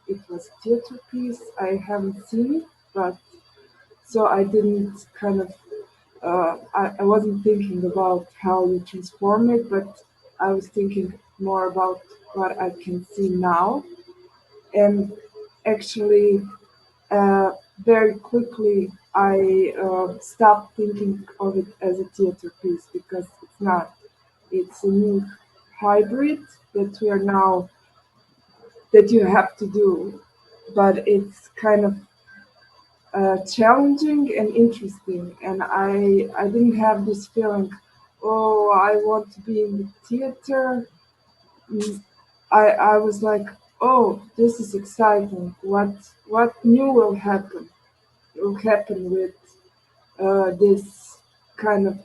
it was a theater piece. I haven't seen it, but so I didn't kind of I wasn't thinking about how you transform it, but I was thinking more about what I can see now. And actually, very quickly, I stopped thinking of it as a theater piece, because it's not. It's a new hybrid that we are now, that you have to do, but it's kind of challenging and interesting. And I didn't have this feeling, oh, I want to be in the theater. I was like, oh, this is exciting. What new will happen? Will happen with this kind of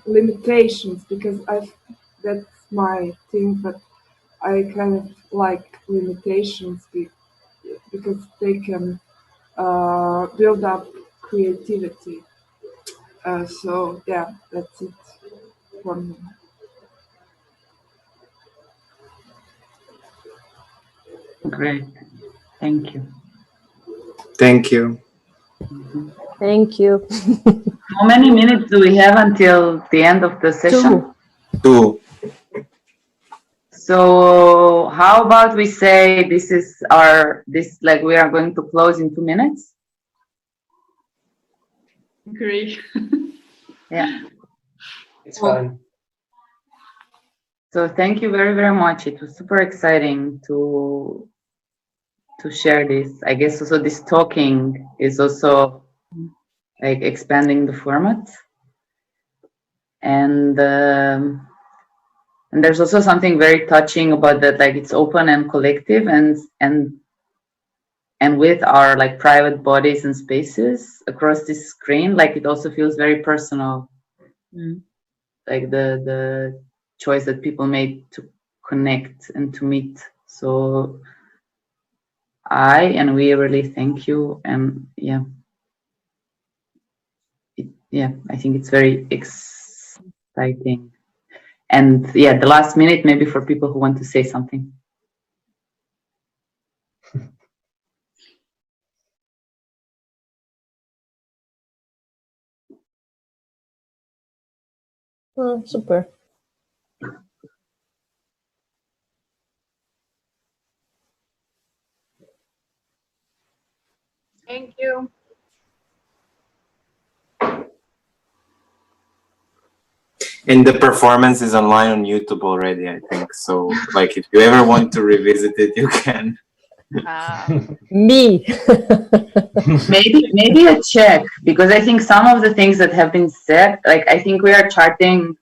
limitations, because that's my thing, but I kind of like limitations because they can build up creativity. So yeah, that's it for me. Great. Thank you. Thank you. Mm-hmm. Thank you. How many minutes do we have until the end of the session? 2. So how about we say this is like we are going to close in 2 minutes? Agree. Yeah. It's fine. So thank you very, very much. It was super exciting to share this. I guess also this talking is also like expanding the format. And there's also something very touching about that, like it's open and collective, and with our like private bodies and spaces across this screen, like it also feels very personal. Like the choice that people made to connect and to meet. So we really thank you. And I think it's very exciting. And the last minute, maybe for people who want to say something. Oh, super. Thank you. And the performance is online on YouTube already, I think. So, like, if you ever want to revisit it, you can. Me. Maybe a check, because I think some of the things that have been said, like I think we are charting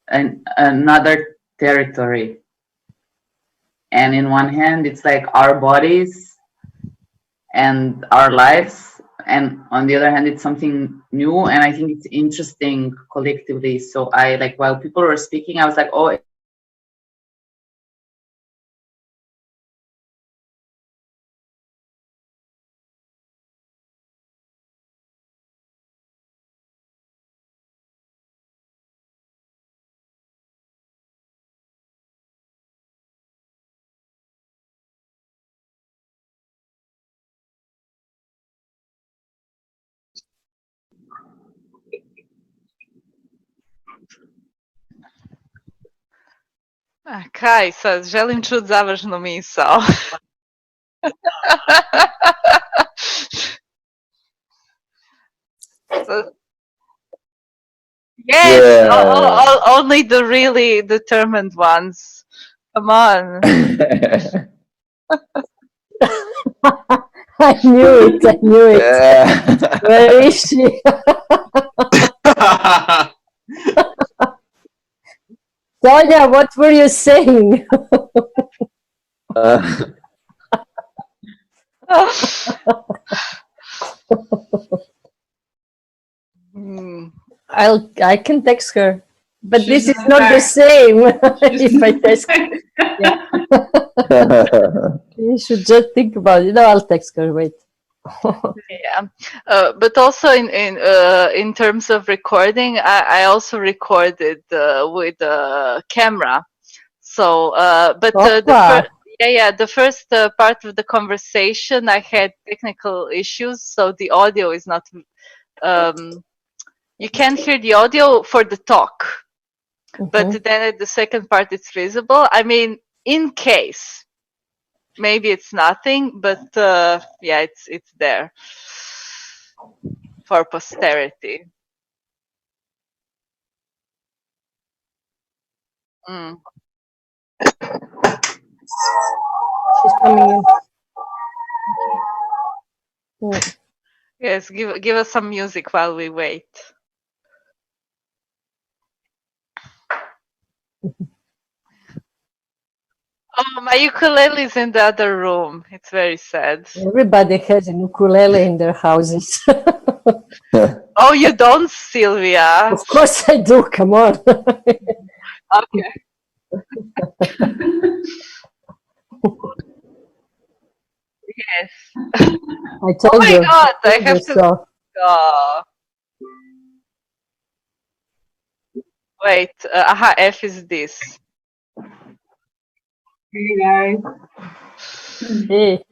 another territory. And in one hand, it's like our bodies and our lives, and on the other hand, it's something new. And I think it's interesting collectively. So I like, while people were speaking, I was like, oh. Kaj, sad želim čuti završnu misao. Yes, only the really determined ones. Come on. I knew it. Where is she? Sonia, what were you saying? I can text her, but this is not the same. If I text her. Yeah. You should just think about it. No, I'll text her. Wait. Yeah, but also in terms of recording, I also recorded with a camera. So, but the first part of the conversation, I had technical issues, so the audio is not. You can't hear the audio for the talk, but then at the second part, it's visible. I mean, in case. Maybe it's nothing, but yeah, it's there for posterity. She's coming in. Yes, give us some music while we wait. Oh, my ukulele is in the other room. It's very sad. Everybody has an ukulele in their houses. Oh, you don't, Silvia? Of course I do. Come on. Okay. Yes. I told you. Oh my God! I have to. Wait. F is this. Hey guys. Hey.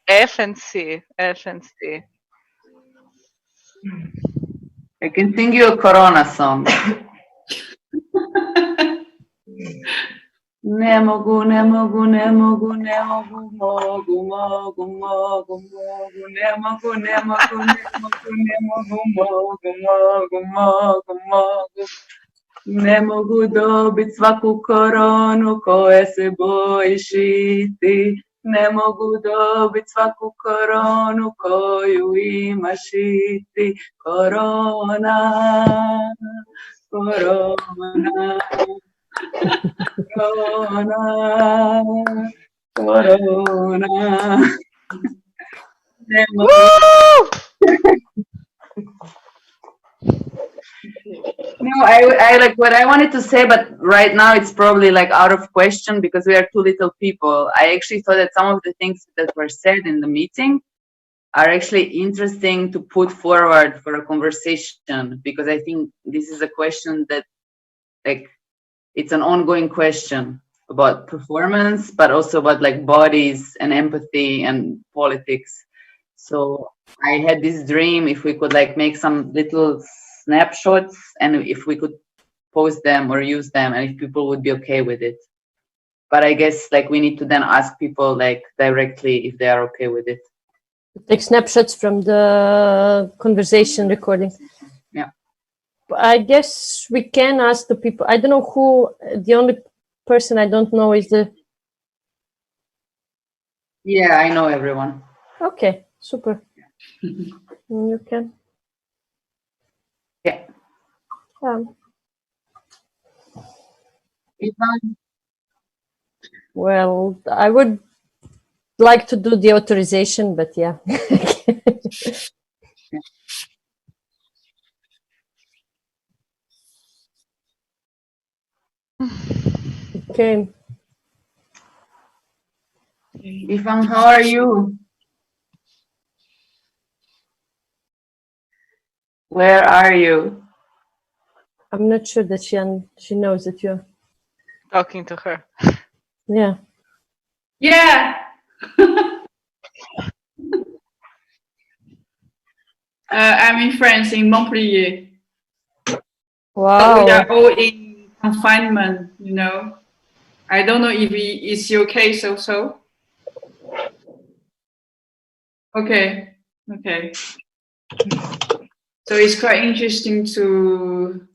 F and C. I can sing you a Corona song. Ne mogu, ne mogu, ne mogu, ne mogu, mogu, mogu, mogu, mogu, ne mogu, ne mogu, ne mogu, ne mogu, mogu, mogu, mogu, mogu. Ne mogu dobit svaku koronu koje se bojiš i ti. Ne mogu dobit svaku koronu koju imaš i ti. Korona, korona. Corona. No, I like what I wanted to say, but right now it's probably like out of question because we are too little people. I actually thought that some of the things that were said in the meeting are actually interesting to put forward for a conversation, because I think this is a question that, like, it's an ongoing question about performance, but also about like bodies and empathy and politics. So I had this dream, if we could like make some little snapshots and if we could post them or use them, and if people would be okay with it. But I guess like we need to then ask people like directly if they are okay with it. Take snapshots from the conversation recording. Yeah. I guess we can ask the people. I don't know who. The only person I don't know is the. Yeah, I know everyone. Okay, super. You can. Yeah. Well, I would like to do the authorization, but yeah. Okay. Ivan, how are you? Where are you? I'm not sure that she knows that you're talking to her. Yeah. Yeah. I'm in France, in Montpellier. Wow. So we are all in confinement, you know. I don't know if it's your case also. Okay. Okay. So it's quite interesting to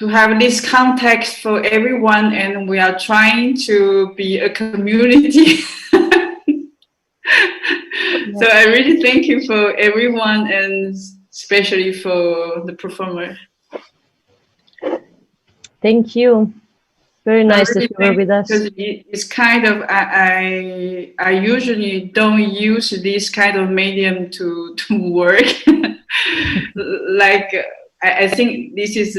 have this context for everyone, and we are trying to be a community. So I really thank you for everyone, and especially for the performer. Thank you. Very nice that you were with us. Because it's kind of, I usually don't use this kind of medium to work. Like, I think this is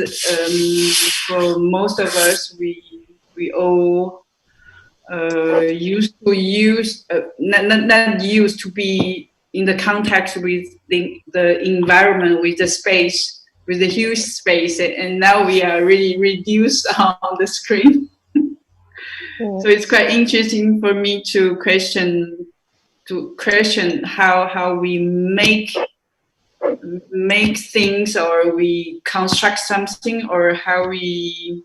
for most of us, we all used to use, not used to be in the contact with the environment, with the space, with the huge space, and now we are really reduced on the screen. So it's quite interesting for me to question how we make things, or we construct something, or how we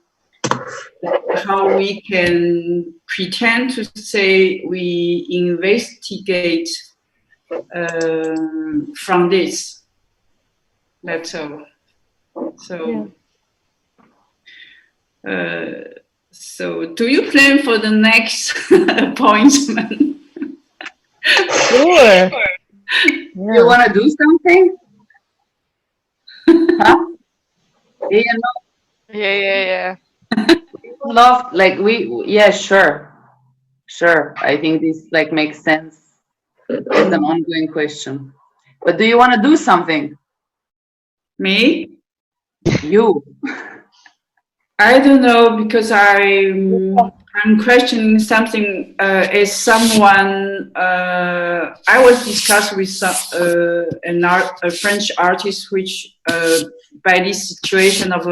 can pretend to say we investigate from this. That's all. So, so do you plan for the next appointment? Sure. Yeah. You want to do something? Huh? Yeah. Love, like yeah, sure. I think this like makes sense as an ongoing question. But do you want to do something? Me? You? I don't know, because I'm questioning something as someone. I was discussing with a French artist, which by this situation of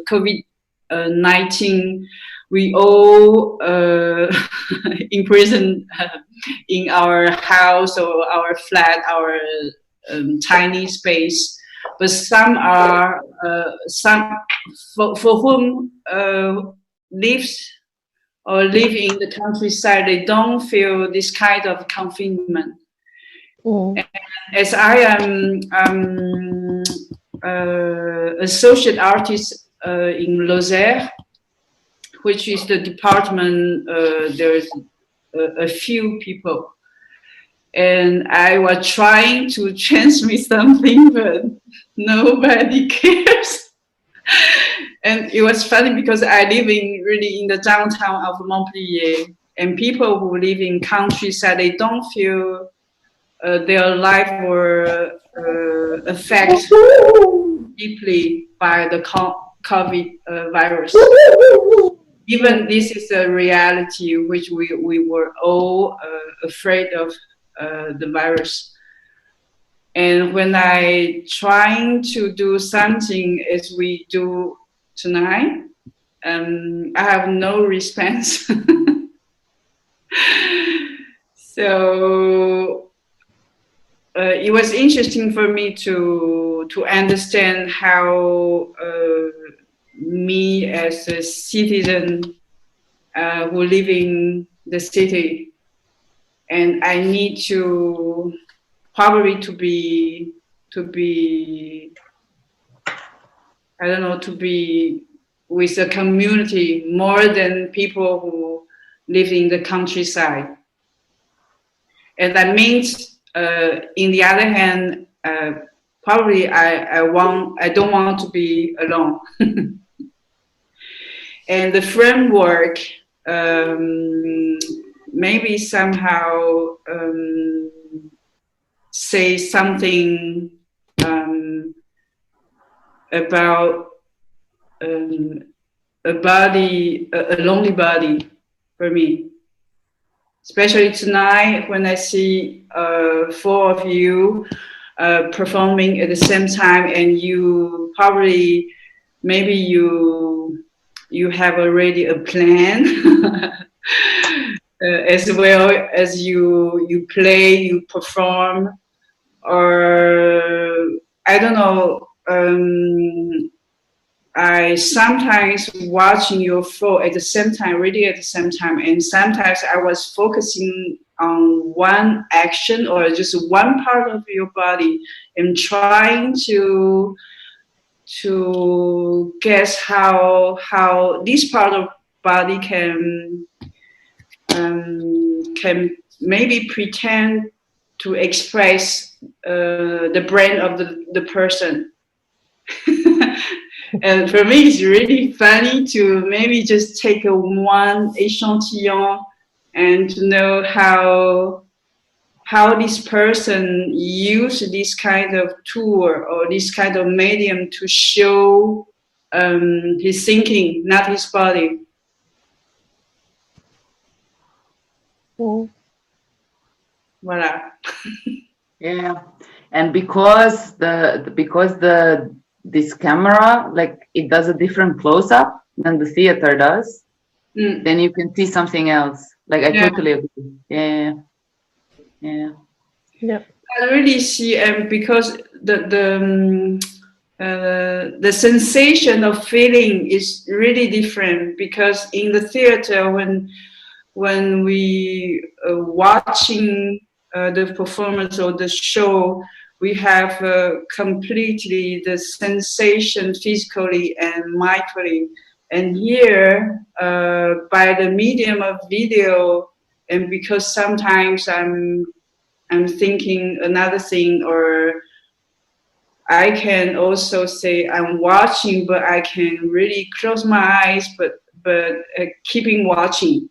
COVID-19, we all imprisoned in our house or our flat, our tiny space. But some are for whom live in the countryside, they don't feel this kind of confinement. And as I am associate artist in Lozère, which is the department, there's a few people. And I was trying to transmit something, but nobody cares. And it was funny because I live really in the downtown of Montpellier, and people who live in countryside, they don't feel their life were affected deeply by the COVID virus. Even this is a reality which we were all afraid of. The virus. And when I trying to do something as we do tonight, I have no response. So it was interesting for me to to understand how me as a citizen who live in the city, and I need to probably to be I don't know, to be with a community more than people who live in the countryside. And that means, in the other hand, probably I don't want to be alone. And the framework maybe somehow say something about a body, a lonely body for me. Especially tonight when I see 4 of you performing at the same time, and you probably, maybe you have already a plan as well as you play, you perform, or I don't know. I sometimes watching your flow at the same time, really at the same time, and sometimes I was focusing on one action or just one part of your body and trying to guess how this part of body can maybe pretend to express the brain of the person. And for me, it's really funny to maybe just take one échantillon and to know how this person used this kind of tool or this kind of medium to show his thinking, not his body. Oh. Voilà. Yeah, and because this camera, like, it does a different close-up than the theater does, then you can see something else. Like, I totally agree. Yeah. I really see, because the sensation of feeling is really different, because in the theater, when we watching the performance or the show, we have completely the sensation physically and mindfully. And here, by the medium of video, and because sometimes I'm thinking another thing, or I can also say I'm watching, but I can really close my eyes, but keeping watching.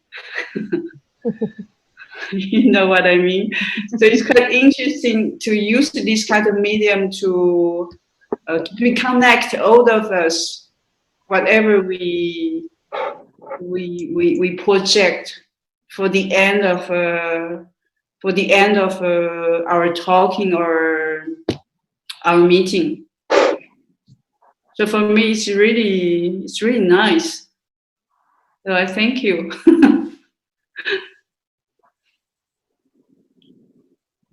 You know what I mean? So it's quite interesting to use this kind of medium to connect all of us, whatever we project for the end of our talking or our meeting. So for me, it's really nice. So I thank you.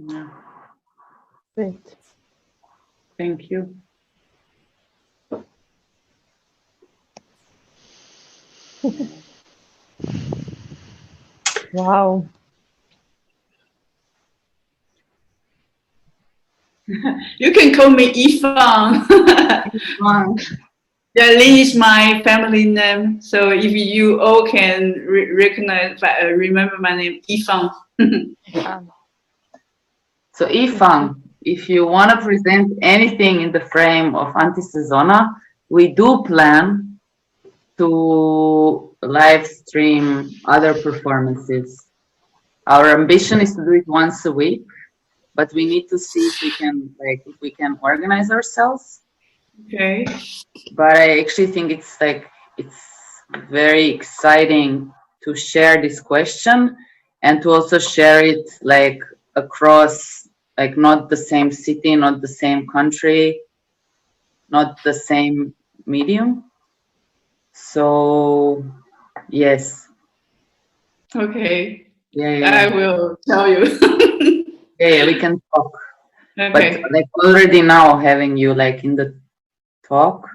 Yeah. Great. Thank you. Wow. You can call me Ifan. Yeah, Li is my family name. So if you all can remember my name, Ifan. So Ifan, if you want to present anything in the frame of ANTISEZONA, we do plan to live stream other performances. Our ambition is to do it once a week, but we need to see if we can organize ourselves. Okay. But I actually think it's very exciting to share this question and to also share it like across, like, not the same city, not the same country, not the same medium. So yes. Okay. Yeah. I will tell you. Yeah, we can talk. Okay. But like already now having you like in the talk,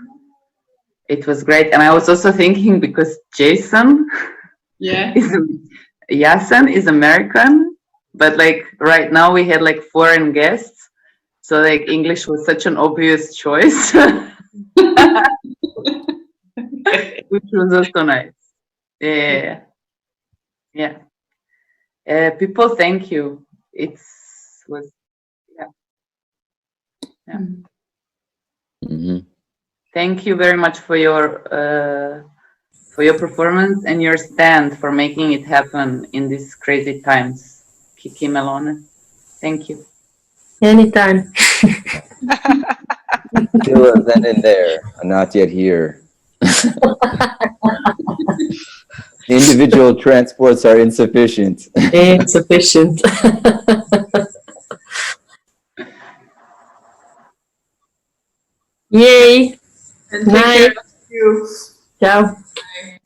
it was great. And I was also thinking because Jasen Yeah. Jasen is American, but like right now we had like foreign guests, so like English was such an obvious choice, which was also nice. Yeah, yeah. People, thank you. It was yeah. Mhm. Thank you very much for your performance and your stand for making it happen in these crazy times. Kik Melone, thank you. Anytime. Still a then and there, a not yet here. Individual transports are insufficient. Insufficient. Yay. And take care of you. Ciao. Bye.